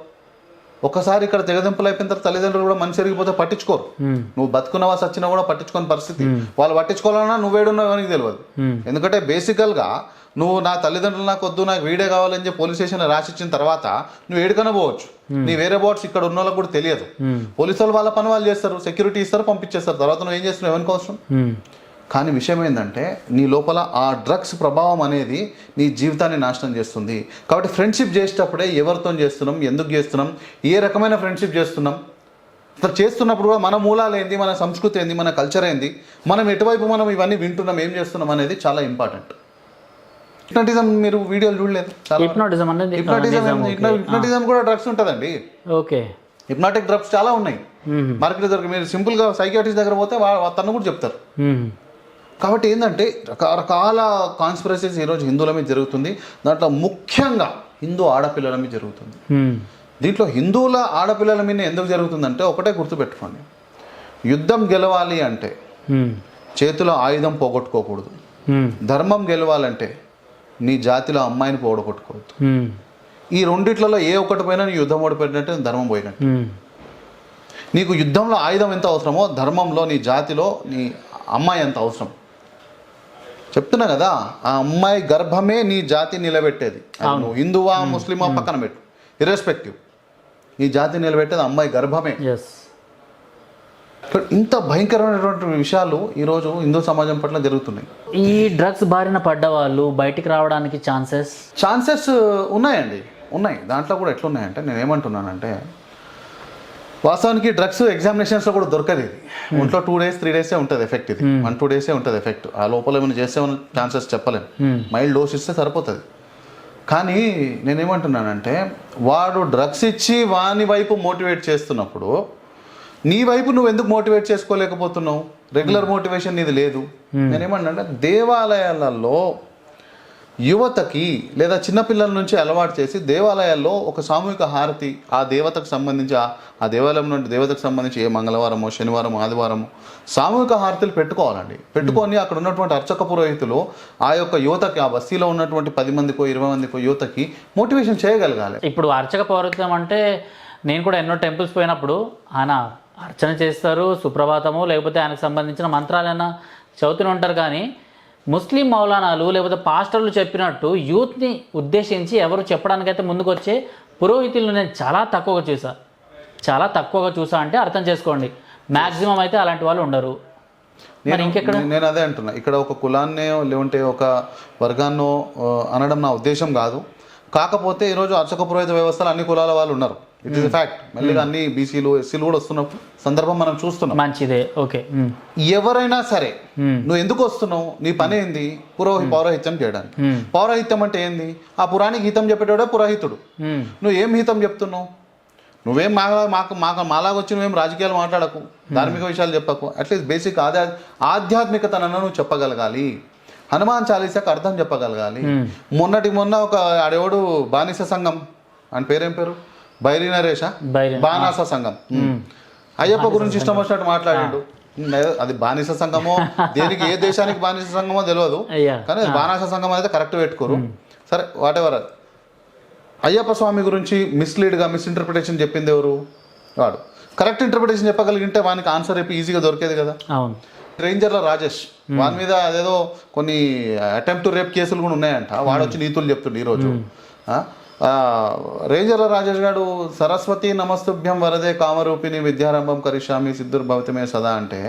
ఒక్కసారి ఇక్కడ తెగదింపులు అయిపోయిన తర్వాత తల్లిదండ్రులు కూడా మనిషి ఎరిగిపోతే పట్టించుకోరు. నువ్వు బతుకున్నవా సచ్చినా కూడా పట్టించుకోని పరిస్థితి. వాళ్ళు పట్టించుకోవాలన్నా నువ్వేడున్నావు అని తెలియదు. ఎందుకంటే బేసికల్గా నువ్వు నా తల్లిదండ్రులు నాకు వద్దు, నాకు వీడే కావాలని చెప్పి పోలీస్ స్టేషన్ రాసిచ్చిన తర్వాత నువ్వు ఏడుకన్నా పోవచ్చు. నీ వేరే బోర్డ్స్ ఇక్కడ ఉన్న వాళ్ళకి కూడా తెలియదు. పోలీసు వాళ్ళు వాళ్ళ పని వాళ్ళు చేస్తారు, సెక్యూరిటీ ఇస్తారు, పంపించేస్తారు. తర్వాత నువ్వు ఏం చేస్తున్నావు ఎవరికి అవసరం. కానీ విషయం ఏంటంటే నీ లోపల ఆ డ్రగ్స్ ప్రభావం అనేది నీ జీవితాన్ని నాశనం చేస్తుంది. కాబట్టి ఫ్రెండ్షిప్ చేసేటప్పుడే ఎవరితో చేస్తున్నాం, ఎందుకు చేస్తున్నాం, ఏ రకమైన ఫ్రెండ్షిప్ చేస్తున్నాం, అట్లా చేస్తున్నప్పుడు కూడా మన మూలాలు ఏంది, మన సంస్కృతి ఏంది, మన కల్చర్ ఏంది, మనం ఎటువైపు మనం ఇవన్నీ వింటున్నాం, ఏం చేస్తున్నాం అనేది చాలా ఇంపార్టెంట్. హిప్నటిజం మీరు వీడియోలు చూడలేదు? హిప్నటిజం కూడా డ్రగ్స్ ఉంటుందండి. ఓకే, హిప్నాటిక్ డ్రగ్స్ చాలా ఉన్నాయి మార్కెట్ దగ్గర. మీరు సింపుల్గా సైకియాట్రిస్ట్ దగ్గర పోతే తను కూడా చెప్తారు. కాబట్టి ఏంటంటే రకరకాల కాన్స్పిరసీస్ ఈరోజు హిందువుల మీద జరుగుతుంది. దాంట్లో ముఖ్యంగా హిందూ ఆడపిల్లల మీద జరుగుతుంది. దీంట్లో హిందువుల ఆడపిల్లల మీద ఎందుకు జరుగుతుందంటే ఒకటే గుర్తుపెట్టుకోండి, యుద్ధం గెలవాలి అంటే చేతిలో ఆయుధం పోగొట్టుకోకూడదు. ధర్మం గెలవాలంటే నీ జాతిలో అమ్మాయిని పోగొట్టుకోవద్దు. ఈ రెండిట్లలో ఏ ఒక్కటి పోయినా నీ యుద్ధం ఓడిపోయినట్టు, ధర్మం పోయినట్టు. నీకు యుద్ధంలో ఆయుధం ఎంత అవసరమో ధర్మంలో నీ జాతిలో నీ అమ్మాయి ఎంత అవసరం. చెప్తున్నా కదా, ఆ అమ్మాయి గర్భమే నీ జాతి నిలబెట్టేది. నువ్వు హిందువా ముస్లిమా పక్కన పెట్టు, ఇర్రెస్పెక్టివ్, నీ జాతి నిలబెట్టేది అమ్మాయి గర్భమే. ఇంత భయంకరమైనటువంటి విషయాలు ఈరోజు హిందూ సమాజం పట్ల జరుగుతున్నాయి. ఈ డ్రగ్స్ బారిన పడ్డ వాళ్ళు బయటికి రావడానికి ఛాన్సెస్ ఉన్నాయి. దాంట్లో కూడా ఎట్లున్నాయంటే, నేను ఏమంటున్నానంటే వాస్తవానికి డ్రగ్స్ ఎగ్జామినేషన్స్లో కూడా దొరకదు. ఇది ఒంట్లో 2 days 3 days ఉంటుంది ఎఫెక్ట్. ఇది 1-2 days ఉంటుంది ఎఫెక్ట్. ఆ లోపల ఏమైనా చేస్తే ఛాన్సెస్ చెప్పలేము. మైల్డ్ డోస్ ఇస్తే సరిపోతుంది. కానీ నేనేమంటున్నానంటే వాడు డ్రగ్స్ ఇచ్చి వాని వైపు మోటివేట్ చేస్తున్నప్పుడు నీ వైపు నువ్వు ఎందుకు మోటివేట్ చేసుకోలేకపోతున్నావు? రెగ్యులర్ మోటివేషన్ నీది లేదు. నేనేమన్నా దేవాలయాలలో యువతకి లేదా చిన్నపిల్లల నుంచి అలవాటు చేసి దేవాలయాల్లో ఒక సామూహిక హారతి ఆ దేవతకు సంబంధించి ఆ దేవాలయం నుండి దేవతకు సంబంధించి ఏ మంగళవారమో శనివారం ఆదివారము సామూహిక హారతులు పెట్టుకోవాలండి. పెట్టుకొని అక్కడ ఉన్నటువంటి అర్చక పురోహితులు ఆ యొక్క యువతకి, ఆ బస్తీలో ఉన్నటువంటి 10 మందికో 20 మందికో యువతకి మోటివేషన్ చేయగలగాలి. ఇప్పుడు అర్చక పౌరత్వం అంటే నేను కూడా ఎన్నో టెంపుల్స్ పోయినప్పుడు ఆయన అర్చన చేస్తారు, సుప్రభాతము లేకపోతే ఆయనకు సంబంధించిన మంత్రాలైనా చదువుతూనే ఉంటారు. కానీ ముస్లిం మౌలానాలు లేకపోతే పాస్టర్లు చెప్పినట్టు యూత్ని ఉద్దేశించి ఎవరు చెప్పడానికైతే ముందుకు వచ్చే పురోహితులను నేను చాలా తక్కువగా చూసా అంటే అర్థం చేసుకోండి. మ్యాక్సిమం అయితే అలాంటి వాళ్ళు ఉండరు. నేను అదే అంటున్నా, ఇక్కడ ఒక కులాన్నే లేకుంటే ఒక వర్గాన్నో అనడం నా ఉద్దేశం కాదు. కాకపోతే ఈరోజు అర్చక పురోహిత వ్యవస్థలో అన్ని కులాల వాళ్ళు ఉన్నారు. It is fact. మెల్లిగా అన్ని బీసీలు ఎస్సీలు కూడా వస్తున్న సందర్భం మనం చూస్తున్నాం. మంచిదే, ఓకే. ఎవరైనా సరే నువ్వు ఎందుకు వస్తున్నావు, నీ పని ఏంది? పౌరహిత్యం చేయడానికి. పౌరహిత్యం అంటే ఏంది? ఆ పురానికి హితం చెప్పేటోడే పురోహితుడు. నువ్వు ఏం హితం చెప్తున్నావు? నువ్వేం మాలాగా వచ్చి నువ్వేం రాజకీయాలు మాట్లాడకు, ధార్మిక విషయాలు చెప్పకు. అట్లీస్ట్ బేసిక్ ఆధ్యాత్మికతను నువ్వు చెప్పగలగాలి. హనుమాన్ చాలీసాకు అర్థం చెప్పగలగాలి. మొన్న ఒక ఆడేవాడు బానిస సంఘం అని పేరేం పేరు, బైరి నరేష, బానాస సంఘం, అయ్యప్ప గురించి ఇష్టం వచ్చినట్టు మాట్లాడాడు. అది బానిస సంఘమో దేనికి ఏ దేశానికి బానిస సంఘమో తెలియదు, కానీ బానాస సంఘం అయితే కరెక్ట్ పెట్టుకోరు. సరే, వాట్ ఎవర్. అయ్యప్ప స్వామి గురించి మిస్ఇంటర్ప్రిటేషన్ చెప్పింది ఎవరు? వాడు. కరెక్ట్ ఇంటర్ప్రిటేషన్ చెప్పగలిగింటే వానికి ఆన్సర్ చెప్పి ఈజీగా దొరికేది కదా. రేంజర్ల రాజేష్ వాని మీద అదేదో కొన్ని అటెంప్ట్ రేప్ కేసులు కూడా ఉన్నాయంట. వాడు వచ్చి నీతులు చెప్తుండే ఈరోజు. రేంజర్ల రాజేష్ గారు సరస్వతి నమస్తుభ్యం వరదే కామరూపిణి విద్యారంభం కరిష్యామి సిద్ధుర్భవతమే సదా అంటే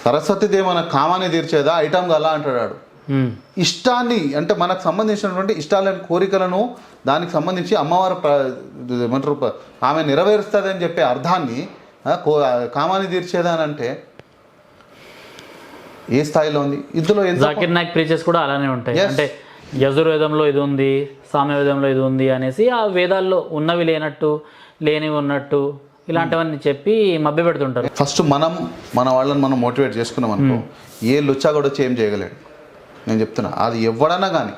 సరస్వతిదే మన కామాన్ని తీర్చేదా ఐటమ్ గలా అంటాడు. ఇష్టాన్ని అంటే మనకు సంబంధించినటువంటి ఇష్టాలను కోరికలను దానికి సంబంధించి అమ్మవారు ఏమంటారు ఆమె నెరవేరుస్తుంది అని చెప్పే అర్థాన్ని కామాన్ని తీర్చేదా అని అంటే ఏ స్థాయిలో ఉంది ఇందులో? జాకిర్ నాయక్ ప్రీచెస్ కూడా అలానే ఉంటాయి. అంటే యజుర్వేదంలో ఇది ఉంది, సామ్యవేదంలో ఇది ఉంది అనేసి ఆ వేదాల్లో ఉన్నవి లేనట్టు లేనివి ఉన్నట్టు ఇలాంటివన్నీ చెప్పి మభ్య పెడుతుంటారు. ఫస్ట్ మన వాళ్ళని మనం మోటివేట్ చేసుకున్నాం అనుకో, ఏ లుచ్చా కూడా వచ్చి ఏం చేయగలేడు. నేను చెప్తున్నా, అది ఎవడన్నా కానీ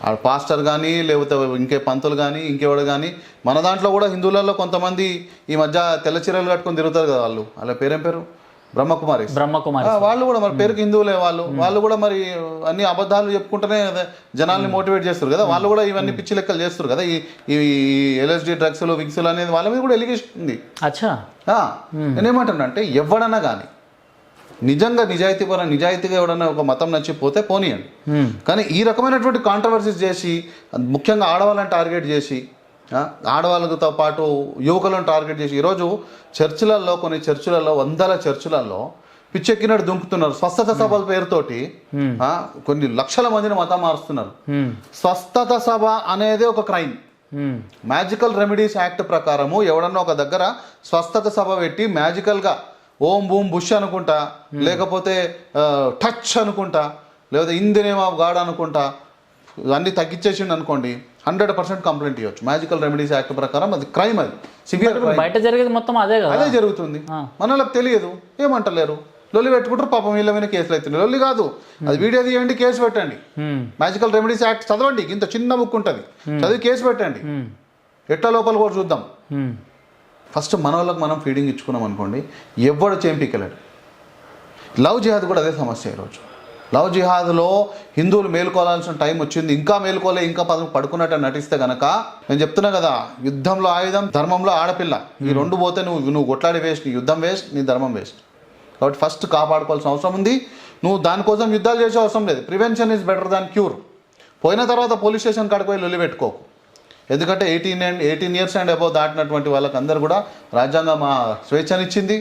ఆ పాస్టర్ కానీ లేకపోతే ఇంకే పంతులు కానీ ఇంకెవడు కానీ. మన దాంట్లో కూడా హిందువులలో కొంతమంది ఈ మధ్య తెల్ల చీరలు కట్టుకొని తిరుగుతారు కదా, వాళ్ళ పేరేం పేరు బ్రహ్మకుమారి. వాళ్ళు కూడా మరి పేరుకి హిందువులే, వాళ్ళు కూడా మరి అన్ని అబద్ధాలు చెప్పుకుంటూనే జనాల్ని మోటివేట్ చేస్తారు కదా. వాళ్ళు కూడా ఇవన్నీ పిచ్చి లెక్కలు చేస్తారు కదా. ఈ LSD డ్రగ్స్లు విక్స్లు అనేది వాళ్ళ మీద కూడా ఎలిగేషన్ ఉంది. నేనేమంటాను అంటే ఎవడన్నా కానీ నిజంగా నిజాయితీగా ఎవడన్నా ఒక మతం నచ్చిపోతే పోనీయండి. కానీ ఈ రకమైనటువంటి కాంట్రవర్సీస్ చేసి ముఖ్యంగా ఆడవాళ్ళని టార్గెట్ చేసి ఆడవాళ్ళతో పాటు యువకులను టార్గెట్ చేసి ఈరోజు చర్చిలలో కొన్ని చర్చిలలో వందల చర్చిలలో పిచ్చెక్కినట్టు దుంకుతున్నారు. స్వస్థత సభల పేరుతోటి కొన్ని లక్షల మందిని మతం మారుస్తున్నారు. స్వస్థత సభ అనేది ఒక క్రైమ్. మ్యాజికల్ రెమెడీస్ యాక్ట్ ప్రకారము ఎవడన్నా ఒక దగ్గర స్వస్థత సభ పెట్టి మ్యాజికల్గా ఓం బూమ్ బుష్ అనుకుంటా, లేకపోతే టచ్ అనుకుంటా, లేకపోతే in the name of God అనుకుంటా అన్నీ తగ్గించేసిండు అనుకోండి, 100% కంప్లైంట్ ఇవ్వచ్చు. మ్యాజికల్ రెమెడీస్ యాక్ట్ ప్రకారం అది క్రైమ్, అది సివియర్ క్రైమ్. బయట జరిగేది మొత్తం అదే జరుగుతుంది. మనలకు తెలియదు, ఏమంటలేరు, లొల్లి పెట్టుకుంటారు. పాపం వీళ్ళ మీద కేసులు అవుతుంది. లొల్లి కాదు, అది వీడియో తీయండి, కేసు పెట్టండి. మ్యాజికల్ రెమెడీస్ యాక్ట్ చదవండి, ఇంత చిన్న బుక్ ఉంటుంది, చదివి కేసు పెట్టండి. ఎట్లా లోపల కూడా చూద్దాం. ఫస్ట్ మన వాళ్ళకి మనం ఫీడింగ్ ఇచ్చుకున్నాం అనుకోండి, ఎవడు చేంపికలేడు. లవ్ జిహాద్ కూడా అదే సమస్య. ఈరోజు లవ్ జిహాద్లో హిందువులు మేలుకోవాల్సిన టైం వచ్చింది, ఇంకా మేలుకోలే, ఇంకా పడుకున్నట్టు నటిస్తే గనక నేను చెప్తున్నా కదా, యుద్ధంలో ఆయుధం, ధర్మంలో ఆడపిల్ల, ఈ రెండు పోతే నువ్వు కొట్లాడి వేస్ట్, నీ యుద్ధం వేస్ట్, నీ ధర్మం వేస్ట్. కాబట్టి ఫస్ట్ కాపాడుకోవాల్సిన అవసరం ఉంది. నువ్వు దానికోసం యుద్ధాలు చేసే అవసరం లేదు. Prevention is better than cure. పోయిన తర్వాత పోలీస్ స్టేషన్ కాడికి పోయి లొల్లి పెట్టుకోకు. ఎందుకంటే 18 years అండ్ అబౌవ్ దాటినటువంటి వాళ్ళకి అందరు కూడా రాజ్యాంగం స్వేచ్ఛనిచ్చింది.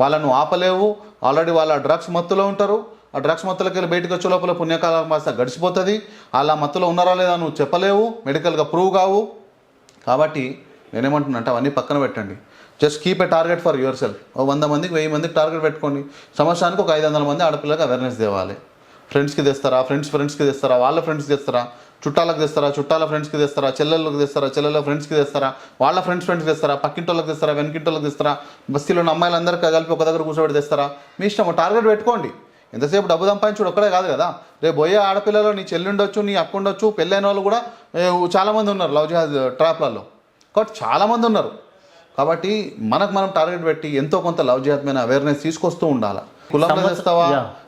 వాళ్ళను ఆపలేవు. ఆల్రెడీ వాళ్ళ డ్రగ్స్ మత్తులో ఉంటారు. ఆ డ్రగ్స్ మత్తులోకి వెళ్ళి బయటకు వచ్చే లోపల పుణ్యకాలం మాస్త గడిచిపోతుంది. అలా మత్తులో ఉన్నారా లేదా నువ్వు చెప్పలేవు, మెడికల్గా ప్రూవ్ కావు. కాబట్టి నేనేమంటున్నా అంటే అవన్నీ పక్కన పెట్టండి. Just keep a target for your self. 100 మందికి 1000 మందికి టార్గెట్ పెట్టుకోండి. సంవత్సరానికి ఒక 500 మంది ఆడపిల్లకి అవేర్నెస్ తేవాలి. ఫ్రెండ్స్కి తెస్తారా, ఫ్రెండ్స్కి తెస్తారా, వాళ్ళ ఫ్రెండ్స్కి తెస్తారా, చుట్టాలకు తెస్తారా, చుట్టాల ఫ్రెండ్స్కి తెస్తారా, చెల్లెళ్ళకి తెస్తారా, చెల్లెళ్ళ ఫ్రెండ్స్కి తెస్తారా, వాళ్ళ ఫ్రెండ్స్కి తెస్తారా, పక్కింటోళ్ళకి తెస్తారా, వెనకింటోళ్ళకి తెస్తారా, బస్తీలోని అమ్మాయిలందరికీ కలిపి ఒక దగ్గర కూర్చోబెట్టి తెస్తారా, మీ ఇష్టం. టార్గెట్ పెట్టుకోండి. ఎంతసేపు డబ్బు సంపాదించుడు ఒక్కడే కాదు కదా. రేపు పోయే ఆడపిల్లలు నీ చెల్లి ఉండొచ్చు, నీ అక్క ఉండొచ్చు, పెళ్ళైన వాళ్ళు కూడా చాలామంది ఉన్నారు లవ్ జిహాద్ ట్రాప్లలో. కాబట్టి చాలామంది ఉన్నారు. కాబట్టి మనం టార్గెట్ పెట్టి ఎంతో కొంత లవ్ జిహాద్ మీద అవేర్నెస్ తీసుకొస్తూ ఉండాలి. కులంలో తెస్తావా,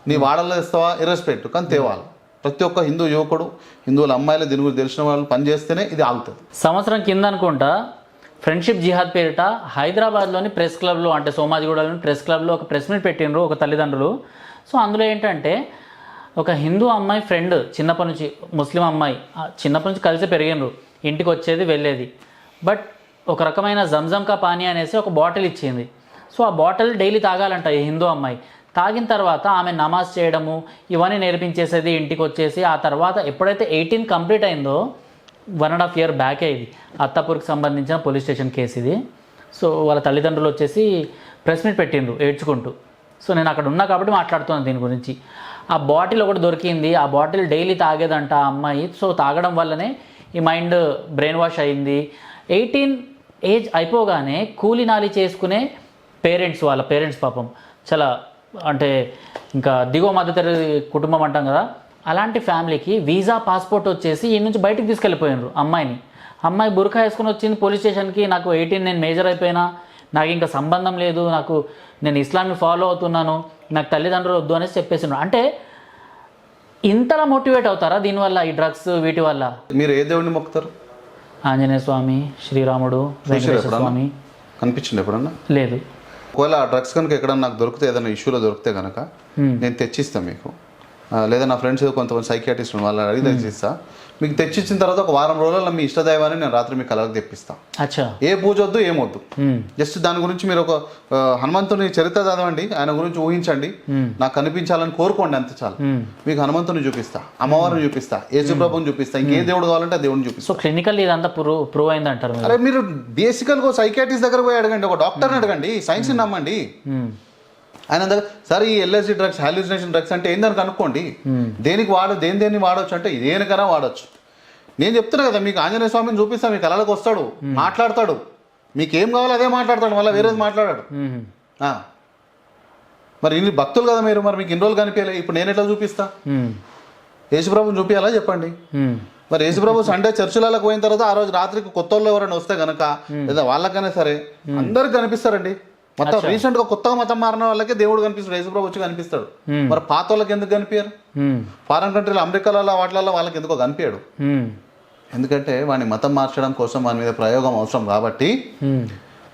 నీ వాడల్లో తెస్తావా, ఇర్రెస్పెక్ట్, కానీ తేవాలి. ప్రతి ఒక్క హిందూ యువకుడు, హిందువుల అమ్మాయిలు దీని గురించి తెలిసిన వాళ్ళు పనిచేస్తేనే ఇది ఆగుతుంది. సంవత్సరం కింద అనుకుంటా ఫ్రెండ్షిప్ జిహాద్ పేరిట హైదరాబాద్లోని ప్రెస్ క్లబ్లో, అంటే సోమాజిగూడలోని ప్రెస్ క్లబ్లో ఒక ప్రెస్ మీట్ పెట్టినరు ఒక తల్లిదండ్రులు. సో అందులో ఏంటంటే ఒక హిందూ అమ్మాయి ఫ్రెండ్, చిన్నప్పటి నుంచి ముస్లిం అమ్మాయి, చిన్నప్పటి నుంచి కలిసి పెరిగినరు, ఇంటికి వచ్చేది వెళ్ళేది. బట్ ఒక రకమైన జంజంకా పానీ అనేసి ఒక బాటిల్ ఇచ్చింది. సో ఆ బాటిల్ డైలీ తాగాలంట ఈ హిందూ అమ్మాయి. తాగిన తర్వాత ఆమె నమాజ్ చేయడము ఇవన్నీ నేర్పించేసేది ఇంటికి వచ్చేసి. ఆ తర్వాత ఎప్పుడైతే 18 కంప్లీట్ అయిందో, 1.5 year బ్యాకే ఇది, అత్తాపూర్కి సంబంధించిన పోలీస్ స్టేషన్ కేసు ఇది. సో వాళ్ళ తల్లిదండ్రులు వచ్చేసి ప్రెస్ మీట్ పెట్టిండ్రు ఏడ్చుకుంటూ. సో నేను అక్కడ ఉన్నా కాబట్టి మాట్లాడుతున్నాను దీని గురించి. ఆ బాటిల్ ఒకటి దొరికింది. ఆ బాటిల్ డైలీ తాగేదంట ఆ అమ్మాయి. సో తాగడం వల్లనే ఈ మైండ్ బ్రెయిన్ వాష్ అయింది. 18 ఏజ్ అయిపోగానే కూలి నాలి చేసుకునే పేరెంట్స్, వాళ్ళ పేరెంట్స్ పాపం చాలా అంటే ఇంకా దిగువ మధ్యతరగతి కుటుంబం అంటాం కదా, అలాంటి ఫ్యామిలీకి వీసా పాస్పోర్ట్ వచ్చేసి ఈ నుంచి బయటకు తీసుకెళ్ళిపోయినారు అమ్మాయిని. అమ్మాయి బురకా వేసుకుని వచ్చింది పోలీస్ స్టేషన్కి. నాకు 18, నేను మేజర్ అయిపోయినా, నాకు ఇంకా సంబంధం లేదు, నేను ఇస్లాంని ఫాలో అవుతున్నాను, నాకు తల్లిదండ్రులు వద్దు అనేసి చెప్పేసినారు. అంటే ఇంతలా మోటివేట్ అవుతారా దీనివల్ల, ఈ డ్రగ్స్ వీటి వల్ల? మీరు ఏ దేవుడిని మొక్కుతారు? ఆంజనేయ స్వామి, శ్రీరాముడు, వెంకటేశ్వర స్వామి. కనిపించింది ఎప్పుడన్నా? లేదు. ఒకవేళ ఆ డ్రగ్స్ కనుక ఎక్కడన్నా నాకు దొరికితే, ఏదైనా ఇష్యూలో దొరికితే కనుక నేను తెచ్చిస్తాను మీకు, లేదా నా ఫ్రెండ్స్ కొంతమంది సైకియాట్రిస్ట్ వాళ్ళని అడిగి తెచ్చిస్తా. మీకు తెచ్చిచ్చిన తర్వాత ఒక వారం రోజుల్లో మీ ఇష్టదైవాన్ని నేను రాత్రి మీ కళకు తెప్పిస్తా. అచ్చా. ఏ పూజ వద్దు ఏమొద్దు, జస్ట్ దాని గురించి మీరు ఒక హనుమంతుని చరిత్ర చదవండి, ఆయన గురించి ఊహించండి, నాకు కనిపించాలని కోరుకోండి, అంతే చాలు. మీకు హనుమంతుని చూపిస్తా, అమ్మవారిని చూపిస్తా, యేసుప్రభుని చూపిస్తా, ఇంకే దేవుడు కావాలంటే ఆ దేవుడిని చూపిస్తా. సో క్లినికల్ ఇదంతా ప్రూవ్ అయింది అంటారు మీరు? అరే మీరు బేసికల్గా సైకియాట్రిస్ట్ దగ్గర పోయి అడగండి, ఒక డాక్టర్ని అడగండి, సైన్స్ని నమ్మండి. ఆయన దగ్గర సరే ఈ ఎల్ఎస్డి డ్రగ్స్, హాల్యూసినేషన్ డ్రగ్స్ అంటే ఏందని కనుక్కోండి. దేనికి దేన్ని వాడవచ్చు అంటే దేనికైనా వాడచ్చు. నేను చెప్తున్నా కదా, మీకు ఆంజనేయ స్వామిని చూపిస్తా, మీ కళలకు వస్తాడు, మాట్లాడతాడు, మీకు ఏం కావాలో అదే మాట్లాడతాడు, మళ్ళీ వేరేది మాట్లాడాడు. మరి ఇన్ని భక్తులు కదా మీరు, మరి మీకు ఇన్ని రోజులు కనిపించాలి, ఇప్పుడు నేను ఎట్లా చూపిస్తా? యేసుప్రభుని చూపించాలా చెప్పండి. మరి యేసుప్రభు సండే చర్చిలకు పోయిన తర్వాత ఆ రోజు రాత్రికి కొత్త వాళ్ళు ఎవరైనా వస్తే గనక, లేదా వాళ్ళకైనా సరే అందరికి కనిపిస్తారండి. మొత్తం రీసెంట్ గా కొత్తగా మతం మారిన వాళ్ళకే దేవుడు కనిపిస్తాడు, యేసుప్రభు వచ్చి కనిపిస్తాడు. మరి పాత వాళ్ళకి ఎందుకు కనిపించారు? ఫారెన్ కంట్రీలో అమెరికాలలో వాటిలలో వాళ్ళకి ఎందుకో కనిపించాడు. ఎందుకంటే వాడిని మతం మార్చడం కోసం వాని మీద ప్రయోగం అవసరం కాబట్టి,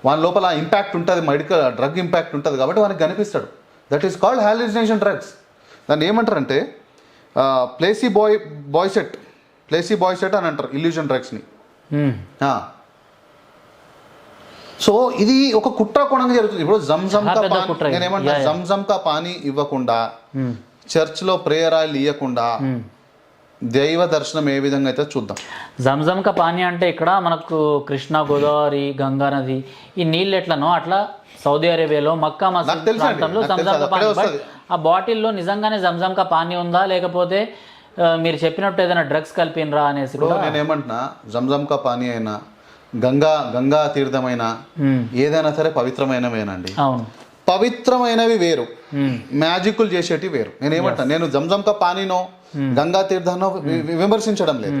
వాని లోపల ఇంపాక్ట్ ఉంటుంది, మెడికల్ డ్రగ్ ఇంపాక్ట్ ఉంటుంది కాబట్టి వానికి కనిపిస్తాడు. That is called hallucination drugs. దాన్ని ఏమంటారంటే ప్లేసీ బాయ్ సెట్ అని అంటారు ఇల్యూజన్ డ్రగ్స్ని. సో ఇది ఒక కుట్ర కోణంగా జరుగుతుంది. ఇప్పుడు జంజమ్ కా పానీ ఇవ్వకుండా, చర్చ్లో ప్రేయర్ ఆయిల్ ఇవ్వకుండా దైవ దర్శనం ఏ విధంగా అయితే చూద్దాం. జంజమ్ కా పానీ అంటే ఇక్కడ మనకు కృష్ణా, గోదావరి, గంగా నది ఈ నీళ్ళు ఎట్లనో అట్లా సౌదీ అరేబియాలో మక్కా మసీద్ ప్రాంతంలో జంజమ్ కా పానీ. ఆ బాటిల్లో నిజంగానే జంజమ్ కా పానీ ఉందా, లేకపోతే మీరు చెప్పినట్టు ఏదైనా డ్రగ్స్ కలిపినరా అనేసి. నేను ఏమంటున్నా, జంజమ్ కా పానీ అయినా గంగా తీర్థమైన ఏదైనా సరే పవిత్రమైనవేనండి. పవిత్రమైనవి వేరు, మ్యాజిక్లు చేసేటివి వేరు. నేనేమంటా, నేను జంజమ్ కా పానీనో గంగా తీర్థాన్నో విమర్శించడం లేదు,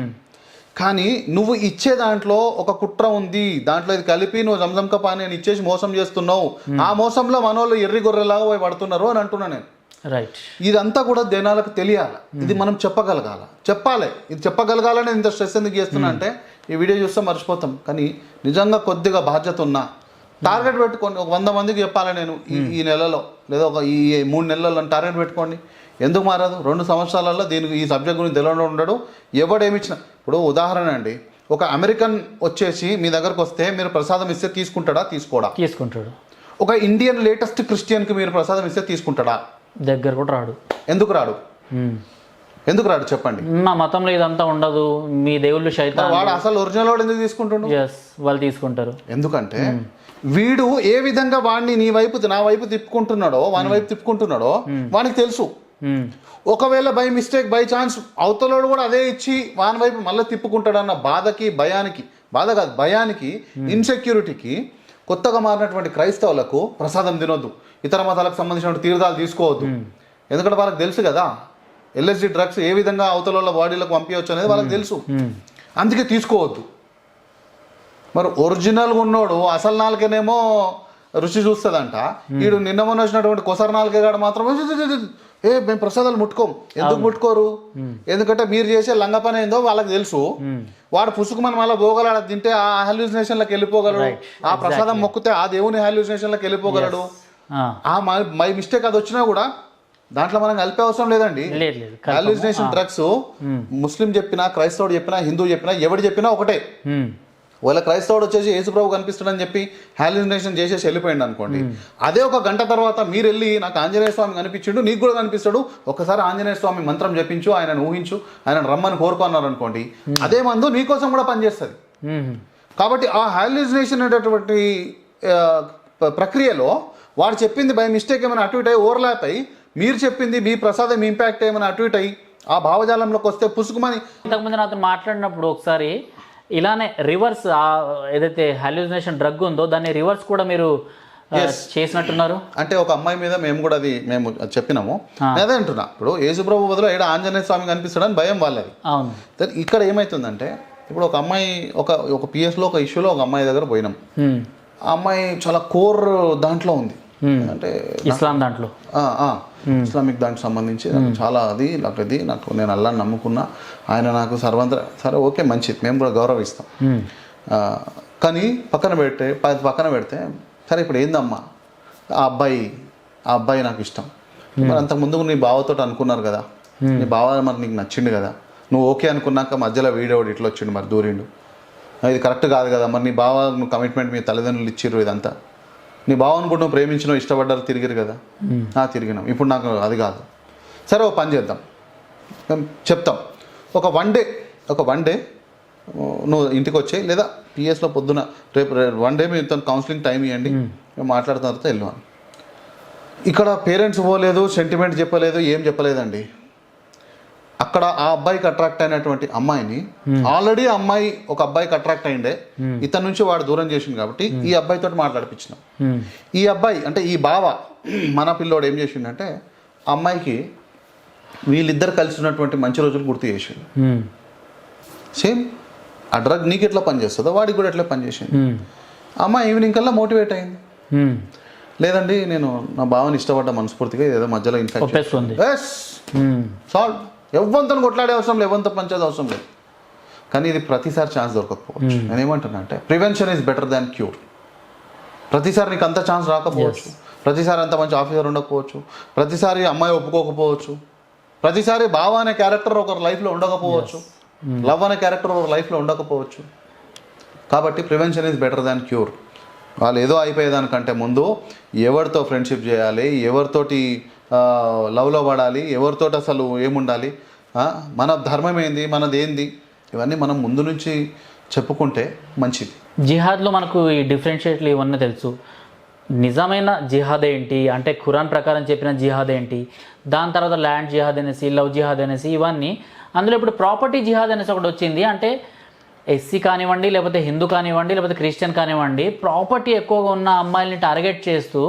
కానీ నువ్వు ఇచ్చే దాంట్లో ఒక కుట్ర ఉంది, దాంట్లో ఇది కలిపి నువ్వు జంజమ్ కా పానీ అని ఇచ్చేసి మోసం చేస్తున్నావు. ఆ మోసంలో మనోళ్ళు ఎర్రి గొర్రెలాగా పోయి పడుతున్నారు అని అంటున్నా నేను. రైట్. ఇదంతా కూడా జనాలకు తెలియాలి, ఇది మనం చెప్పాలి. ఇది చెప్పగలగాలని ఇంత స్ట్రెస్ ఎందుకు చేస్తున్నా అంటే, ఈ వీడియో చూస్తే మర్చిపోతాం, కానీ నిజంగా కొద్దిగా బాధ్యత ఉన్నా టార్గెట్ పెట్టుకోండి. ఒక 100 మందికి చెప్పాలి నేను ఈ నెలలో, లేదా ఒక ఈ 3 నెలల్లో టార్గెట్ పెట్టుకోండి. ఎందుకు మారదు? 2 సంవత్సరాలలో దీనికి ఈ సబ్జెక్ట్ గురించి తెలియడం ఉండడు, ఎవడేమిచ్చినా. ఇప్పుడు ఉదాహరణ అండి, ఒక అమెరికన్ వచ్చేసి మీ దగ్గరకు వస్తే మీరు ప్రసాదం ఇస్తే తీసుకుంటాడా? తీసుకుంటాడు. ఒక ఇండియన్ లేటెస్ట్ క్రిస్టియన్కి మీరు ప్రసాదం ఇస్తే తీసుకుంటాడా? దగ్గర కూడా రాడు. ఎందుకు రాడు చెప్పండి. మా మతంలో ఇదంతా ఉండదు, మీ దేవుళ్ళు శైతాన్. వాడు అసలు ఒరిజినల్ వాడు ఎందుకు తీసుకుంటాడు? వాళ్ళు తీసుకుంటారు. ఎందుకంటే వీడు ఏ విధంగా వాడిని నా వైపు తిప్పుకుంటున్నాడో, వాని వైపు తిప్పుకుంటున్నాడో వానికి తెలుసు. ఒకవేళ బై మిస్టేక్, బై ఛాన్స్ అవతలోడు కూడా అదే ఇచ్చి వాని వైపు మళ్ళీ తిప్పుకుంటాడన్న భయానికి, ఇన్సెక్యూరిటీకి కొత్తగా మారినటువంటి క్రైస్తవులకు ప్రసాదం తినొద్దు, ఇతర మతాలకు సంబంధించిన తీర్థాలు తీసుకోవద్దు. ఎందుకంటే వాళ్ళకి తెలుసు కదా ఎల్ఎస్డి డ్రగ్స్ ఏ విధంగా అవతల బాడీలకు పంపించవచ్చు అనేది వాళ్ళకి తెలుసు, అందుకే తీసుకోవద్దు. మరి ఒరిజినల్గా ఉన్నోడు అసలు నాలుకనేమో రుచి చూస్తుందంట, వీడు నిన్న మొన్న వచ్చినటువంటి కొసర నాలుకగాడు మాత్రం మేము ప్రసాదాలు ముట్టుకోం. ఎందుకు ముట్టుకోరు? ఎందుకంటే మీరు చేసే లంగ పని ఏందో వాళ్ళకి తెలుసు. వాడు పుసుకుమని మళ్ళీ పోగలడు, తింటే ఆ హాల్యూసినేషన్లకు వెళ్ళిపోగలడు, ఆ ప్రసాదం మొక్కితే ఆ దేవుని హాల్యూసినేషన్లకు వెళ్ళిపోగలడు. మై మిస్టేక్ అది వచ్చినా కూడా దాంట్లో మనం కలిపే అవసరం లేదండి. హాల్యూసినేషన్ డ్రగ్స్ ముస్లిం చెప్పినా, క్రైస్తవుడు చెప్పినా, హిందూ చెప్పినా, ఎవడు చెప్పినా ఒకటే. వాళ్ళ క్రైస్తవుడు వచ్చేసి యేసుప్రభు కనిపిస్తాడని చెప్పి హాల్యూసినేషన్ చేసేసి వెళ్ళిపోయింది అనుకోండి, అదే ఒక గంట తర్వాత మీరు వెళ్ళి నాకు ఆంజనేయ స్వామి కనిపించిండు, నీకు కూడా కనిపిస్తాడు, ఒకసారి ఆంజనేయ స్వామి మంత్రం చెప్పించు, ఆయనను ఊహించు, ఆయన రమ్మని కోరుకున్నారు అనుకోండి, అదే మందు మీకోసం కూడా పనిచేస్తుంది. కాబట్టి ఆ హాల్యూసినేషన్ అనేటటువంటి ప్రక్రియలో వాడు చెప్పింది బై మిస్టేక్ ఏమైనా అటు ఇటు అయ్యి ఓవర్లాప్ అయ్యి, మీరు చెప్పింది మీ ప్రసాదం ఇంపాక్ట్ ఏమైనా అటు ఇటు అయ్యి ఆ భావజాలంలోకి వస్తే పుసుకుమని. ఇంతకుముందు నాతో మాట్లాడినప్పుడు ఒకసారి ఇలానే రివర్స్ ఏదైతే హాల్యూసినేషన్ డ్రగ్ ఉందో దాన్ని రివర్స్ కూడా మీరు చేసినట్టున్నారు. అంటే ఒక అమ్మాయి మీద మేము చెప్పినాము, అదే అంటున్నా. ఇప్పుడు యేసుప్రభు బదులు ఏడా ఆంజనేయ స్వామి కనిపిస్తాడని భయం వాళ్ళది. ఇక్కడ ఏమైతుందంటే, ఇప్పుడు ఒక అమ్మాయి ఒక పిఎస్లో ఒక ఇష్యూలో ఒక అమ్మాయి దగ్గర పోయినాం. ఆ అమ్మాయి చాలా కోర్ దాంట్లో ఉంది, అంటే ఇస్లాం దాంట్లో, ఇస్లామిక్ దానికి సంబంధించి చాలా నాకు నేను అల్లాహ్ని నమ్ముకున్నా, ఆయన నాకు సర్వంతర, సరే ఓకే మంచిది, మేము కూడా గౌరవిస్తాం. కానీ పక్కన పెడితే సరే ఇప్పుడు ఏందమ్మా, ఆ అబ్బాయి నాకు ఇష్టం, మరి అంతకుముందు నీ బావతో అనుకున్నారు కదా, నీ బావ మరి నీకు నచ్చిండు కదా, నువ్వు ఓకే అనుకున్నాక మధ్యలో వీడేవాడు ఇట్లా వచ్చిండు మరి దూరిండు, ఇది కరెక్ట్ కాదు కదా, మరి నీ బావ నువ్వు కమిట్మెంట్ మీ తల్లిదండ్రులు ఇచ్చిర్రు ఇదంతా, నీ బావను కూడా నువ్వు ప్రేమించినావు ఇష్టపడ్డారు తిరిగిరు కదా, తిరిగినాం, ఇప్పుడు నాకు అది కాదు. సరే ఓ పని చేద్దాం, మేము చెప్తాం, ఒక వన్ డే నువ్వు ఇంటికి వచ్చే లేదా పిఎస్లో పొద్దున రేపు 1 డే మీరు కౌన్సిలింగ్ టైం ఇవ్వండి, మేము మాట్లాడుతున్న తర్వాత వెళ్ళాను. ఇక్కడ పేరెంట్స్ పోలేదు, సెంటిమెంట్ చెప్పలేదు, ఏం చెప్పలేదండి. అక్కడ ఆ అబ్బాయికి అట్రాక్ట్ అయినటువంటి అమ్మాయిని ఆల్రెడీ అమ్మాయి ఒక అబ్బాయికి అట్రాక్ట్ అయిండే, ఇతని నుంచి వాడు దూరం చేసింది కాబట్టి ఈ అబ్బాయితో మాట్లాడిపించినాం. ఈ అబ్బాయి అంటే ఈ బావ మన పిల్లోడు ఏం చేసిండంటే అమ్మాయికి వీళ్ళిద్దరు కలిసి ఉన్నటువంటి మంచి రోజులు గుర్తు చేసిండు. సేమ్ ఆ డ్రగ్ నీకు ఎట్లా పనిచేస్తుందో వాడికి కూడా ఎట్లా పనిచేసింది. అమ్మాయి ఈవినింగ్ కల్లా మోటివేట్ అయింది, లేదండి నేను నా భావని ఇష్టపడ్డ మనస్ఫూర్తిగా, ఏదో మధ్యలో ఇన్ఫెక్షన్ సాల్వ్, ఎవరితో కొట్లాడే అవసరం లేదు, ఎవరితో పంచేది అవసరం లేదు. కానీ ఇది ప్రతిసారి ఛాన్స్ దొరకకపోవచ్చు. నేను ఏమంటున్నా అంటే prevention is better than cure. ప్రతిసారి నీకు అంత ఛాన్స్ రాకపోవచ్చు, ప్రతిసారి అంత మంచి ఆఫీసర్ ఉండకపోవచ్చు, ప్రతిసారి అమ్మాయి ఒప్పుకోకపోవచ్చు, ప్రతిసారి బావ అనే క్యారెక్టర్ ఒకరి లైఫ్లో ఉండకపోవచ్చు, లవ్ అనే క్యారెక్టర్ ఒకరి లైఫ్లో ఉండకపోవచ్చు. కాబట్టి prevention is better than cure. వాళ్ళు ఏదో అయిపోయేదానికంటే ముందు ఎవరితో ఫ్రెండ్షిప్ చేయాలి, ఎవరితోటి లవ్లో పడాలి, ఎవరితో అసలు ఏముండాలి, మన ధర్మం ఏంది, మనది ఏంది, ఇవన్నీ మనం ముందు నుంచి చెప్పుకుంటే మంచిది. జిహాద్లో మనకు ఈ డిఫరెన్షియేట్లు ఇవన్నీ తెలుసు. నిజమైన జిహాద్ ఏంటి అంటే ఖురాన్ ప్రకారం చెప్పిన జిహాద్ ఏంటి, దాని తర్వాత ల్యాండ్ జిహాద్ అనేసి, లవ్ జిహాద్ అనేసి, ఇవన్నీ. అందులో ఇప్పుడు ప్రాపర్టీ జిహాద్ అనేసి ఒకటి వచ్చింది. అంటే ఎస్సీ కానివ్వండి, లేకపోతే హిందూ కానివ్వండి, లేకపోతే క్రిస్టియన్ కానివ్వండి, ప్రాపర్టీ ఎక్కువగా ఉన్న అమ్మాయిల్ని టార్గెట్ చేస్తూ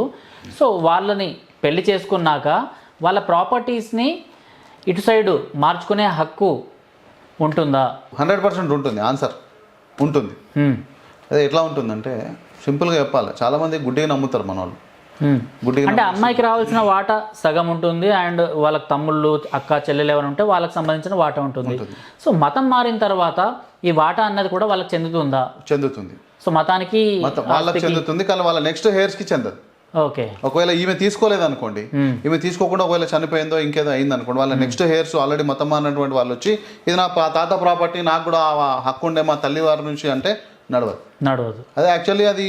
సో వాళ్ళని పెళ్లి చేసుకున్నాక వాళ్ళ ప్రాపర్టీస్ని ఇటు సైడు మార్చుకునే హక్కు ఉంటుందా? 100% ఉంటుంది. ఆన్సర్ ఉంటుంది. అదే ఎట్లా ఉంటుందంటే సింపుల్గా చెప్పాలి, చాలామంది గుడ్డిగా నమ్ముతారు మన వాళ్ళు. అంటే అమ్మాయికి రావాల్సిన వాటా సగం ఉంటుంది, అండ్ వాళ్ళకి తమ్ముళ్ళు అక్క చెల్లెలు ఎవరు ఉంటే వాళ్ళకి సంబంధించిన వాటా ఉంటుంది. సో మతం మారిన తర్వాత ఈ వాటా అన్నది కూడా వాళ్ళకి చెందుతుందా? చెందుతుంది. సో మతానికి వాళ్ళకి చెందుతుంది, కానీ వాళ్ళ నెక్స్ట్ హెయిర్స్కి చెందదు. ఓకే, ఒకవేళ ఈమె తీసుకోలేదు అనుకోండి, ఈమె తీసుకోకుండా ఒకవేళ చనిపోయిందో ఇంకేదో అయింది అనుకోండి, వాళ్ళ నెక్స్ట్ హెయిర్స్ ఆల్రెడీ మతం మారినటువంటి వాళ్ళు వచ్చి ఇది నా తాత ప్రాపర్టీ, నాకు కూడా హక్కు ఉండే మా తల్లి వారి నుంచి అంటే నడవదు. అదే యాక్చువల్లీ అది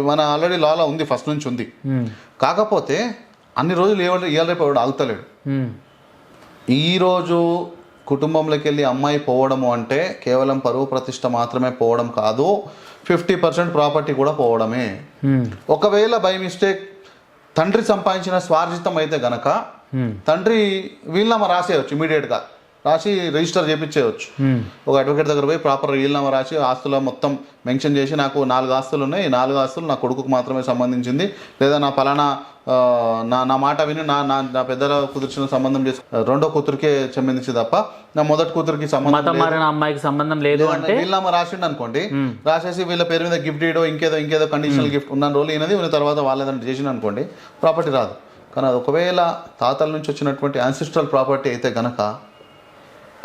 మన ఆల్రెడీ లాలో ఉంది, ఫస్ట్ నుంచి ఉంది. కాకపోతే అన్ని రోజులు ఇవాళ రేపు ఎవడు ఆగుతలేడు. ఈరోజు కుటుంబంలోకి వెళ్ళి అమ్మాయి పోవడము అంటే కేవలం పరువు ప్రతిష్ట మాత్రమే పోవడం కాదు, 50% ప్రాపర్టీ కూడా పోవడమే. ఒకవేళ బై మిస్టేక్ తండ్రి సంపాదించిన స్వార్జితం అయితే గనక తండ్రి వీళ్ళనామా రాసేయచ్చు, ఇమీడియట్గా రాసి రిజిస్టర్ చేయించేయచ్చు. ఒక అడ్వకేట్ దగ్గర పోయి ప్రాపర్ వీళ్ళనామా రాసి ఆస్తుల మొత్తం మెన్షన్ చేసి నాకు 4 ఆస్తులు ఉన్నాయి, ఈ 4 ఆస్తులు నా కొడుకుకు మాత్రమే సంబంధించింది, లేదా నా ఫలానా నా మాట విని నా పెద్దల కుదిర్చిన సంబంధం చేసి రెండో కూతురికే సంబంధించి తప్ప నా మొదటి కూతురికి అమ్మాయికి సంబంధం లేదు అంటే వీళ్ళనామా రాసిండు అనుకోండి, రాసేసి వీళ్ళ పేరు మీద గిఫ్ట్ ఇడో ఇంకేదో కండిషనల్ గిఫ్ట్ ఉన్న రోజులు ఈయనది, ఉన్న తర్వాత వాళ్ళేదంటే చేసిన అనుకోండి ప్రాపర్టీ రాదు. కానీ అది ఒకవేళ తాతల నుంచి వచ్చినటువంటి యాన్సిస్ట్రల్ ప్రాపర్టీ అయితే గనక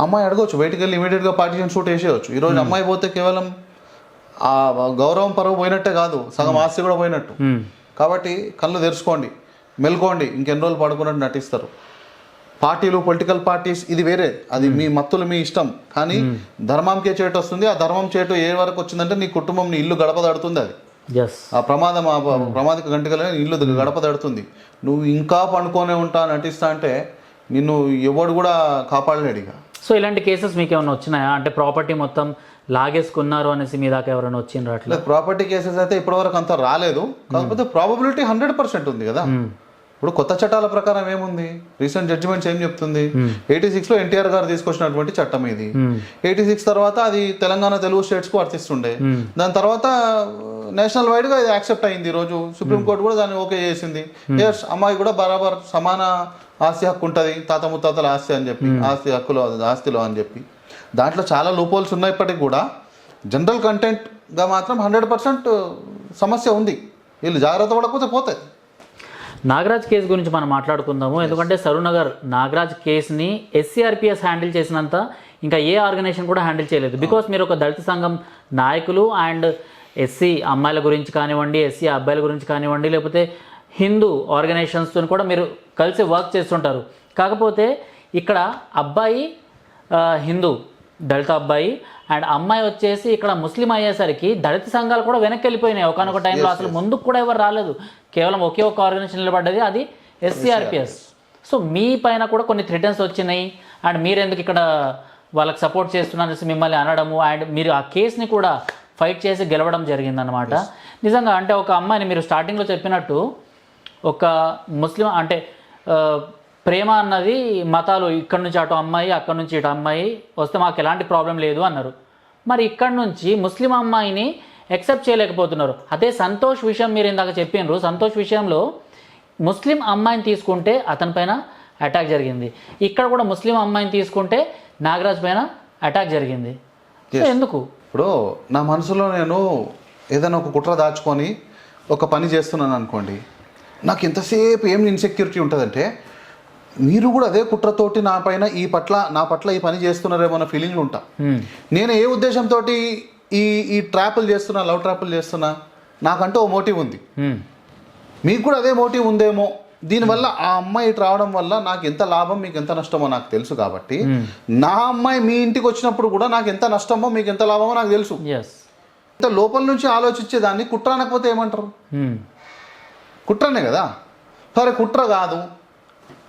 అమ్మాయి అడగవచ్చు, బయటికి వెళ్ళి ఇమీడియట్గా పార్టీషన్ షూట్ వేసేయచ్చు. ఈరోజు అమ్మాయి పోతే కేవలం ఆ గౌరవం పరువు పోయినట్టే కాదు, సగం ఆస్తి కూడా పోయినట్టు. కాబట్టి కళ్ళు తెరుచుకోండి, మెలుకోండి, ఇంకెన్ని రోజులు పడుకున్నట్టు నటిస్తారు. పార్టీలు, పొలిటికల్ పార్టీస్ ఇది వేరే, అది మీ మత్తులు మీ ఇష్టం. కానీ ధర్మంకే చేటు వస్తుంది. ఆ ధర్మం చేటు ఏ వరకు వచ్చిందంటే నీ కుటుంబం, నీ ఇల్లు గడప దాడుతుంది. అది ఆ ప్రమాదిక గంటకలే ఇల్లు గడప దాడుతుంది. నువ్వు ఇంకా పండుకొనే ఉంటా నటిస్తా అంటే నిన్ను ఎవడు కూడా కాపాడలేడు ఇక. సో ఇలాంటి కేసెస్ మీకు ఏమైనా వచ్చినాయా? అంటే ప్రాపర్టీ మొత్తం లాగేసుకున్నారు అనేసి మీ దాకా ఎవరైనా వచ్చిండ్రు? అట్లా ప్రాపర్టీ కేసెస్ అయితే ఇప్పటివరకు అంత రాలేదు. కాకపోతే ప్రాబబిలిటీ 100% ఉంది కదా. ఇప్పుడు కొత్త చట్టాల ప్రకారం ఏముంది, రీసెంట్ జడ్జిమెంట్స్ ఏం చెప్తుంది, 86లో ఎన్టీఆర్ గారు తీసుకొచ్చినటువంటి చట్టం ఇది. 86 తర్వాత అది తెలంగాణ, తెలుగు స్టేట్స్కు వర్తిస్తుండే. దాని తర్వాత నేషనల్ వైడ్గా ఇది యాక్సెప్ట్ అయింది. ఈరోజు సుప్రీంకోర్టు కూడా దాన్ని ఓకే చేసింది. ఎస్, అమ్మాయి కూడా బరాబర్ సమాన ఆస్తి హక్కు ఉంటుంది, తాత ముత్తాతల ఆస్తి అని చెప్పి, ఆస్తిలో అని చెప్పి. దాంట్లో చాలా లూపోల్స్ ఉన్నప్పటికీ కూడా జనరల్ కంటెంట్గా మాత్రం 100% సమస్య ఉంది. వీళ్ళు జాగ్రత్త పడకపోతే పోతాయి. నాగరాజ్ కేసు గురించి మనం మాట్లాడుకుందాము. ఎందుకంటే సరూనగర్ నాగరాజ్ కేసుని ఎస్సీఆర్పిఎస్ హ్యాండిల్ చేసినంత ఇంకా ఏ ఆర్గనైజేషన్ కూడా హ్యాండిల్ చేయలేదు. బికాస్ మీరు ఒక దళిత సంఘం నాయకులు అండ్ ఎస్సీ అమ్మాయిల గురించి కానివ్వండి, ఎస్సీ అబ్బాయిల గురించి కానివ్వండి, లేకపోతే హిందూ ఆర్గనైజేషన్స్తో కూడా మీరు కలిసి వర్క్ చేస్తుంటారు. కాకపోతే ఇక్కడ అబ్బాయి హిందూ దళిత అబ్బాయి అండ్ అమ్మాయి వచ్చేసి ఇక్కడ ముస్లిం అయ్యేసరికి దళిత సంఘాలు కూడా వెనక్కి వెళ్ళిపోయినాయి. ఒకనొక టైంలో అసలు ముందుకు కూడా ఎవరు రాలేదు, కేవలం ఒకే ఒక ఆర్గనైజేషన్ నిలబడ్డది, అది SCRPS. సో మీ పైన కూడా కొన్ని థ్రెటన్స్ వచ్చినాయి అండ్ మీరెందుకు ఇక్కడ వాళ్ళకి సపోర్ట్ చేస్తున్నారనేసి మిమ్మల్ని అనడము అండ్ మీరు ఆ కేసుని కూడా ఫైట్ చేసి గెలవడం జరిగిందనమాట. నిజంగా అంటే ఒక అమ్మాయిని మీరు స్టార్టింగ్లో చెప్పినట్టు ఒక ముస్లిం అంటే ప్రేమ అన్నది మతాలు, ఇక్కడ నుంచి అటు అమ్మాయి అక్కడ నుంచి ఇటు అమ్మాయి వస్తే మాకు ఎలాంటి ప్రాబ్లం లేదు అన్నారు. మరి ఇక్కడ నుంచి ముస్లిం అమ్మాయిని యాక్సెప్ట్ చేయలేకపోతున్నారు. అదే సంతోష్ విషయం మీరు ఇందాక చెప్పినారు, సంతోష్ విషయంలో ముస్లిం అమ్మాయిని తీసుకుంటే అతని పైన అటాక్ జరిగింది, ఇక్కడ కూడా ముస్లిం అమ్మాయిని తీసుకుంటే నాగరాజ్ పైన అటాక్ జరిగింది. ఎందుకు? ఇప్పుడు నా మనసులో నేను ఏదైనా ఒక కుట్ర దాచుకొని ఒక పని చేస్తున్నాను అనుకోండి, నాకు ఎంతసేపు ఏం ఇన్సెక్యూరిటీ ఉంటుందంటే మీరు కూడా అదే కుట్రతోటి నా పట్ల ఈ పని చేస్తున్నారేమో అన్న ఫీలింగ్లు ఉంటా. నేను ఏ ఉద్దేశంతో ఈ ట్రాపులు చేస్తున్నా, లవ్ ట్రాపులు చేస్తున్నా, నాకంటూ ఓ మోటివ్ ఉంది, మీకు కూడా అదే మోటివ్ ఉందేమో. దీనివల్ల ఆ అమ్మాయి ఇటు రావడం వల్ల నాకు ఎంత లాభం మీకు ఎంత నష్టమో నాకు తెలుసు. కాబట్టి నా అమ్మాయి మీ ఇంటికి వచ్చినప్పుడు కూడా నాకు ఎంత నష్టమో మీకు ఎంత లాభమో నాకు తెలుసు. ఇంత లోపల నుంచి ఆలోచించేదాన్ని కుట్ర అనకపోతే ఏమంటారు? కుట్రనే కదా. సరే కుట్ర కాదు,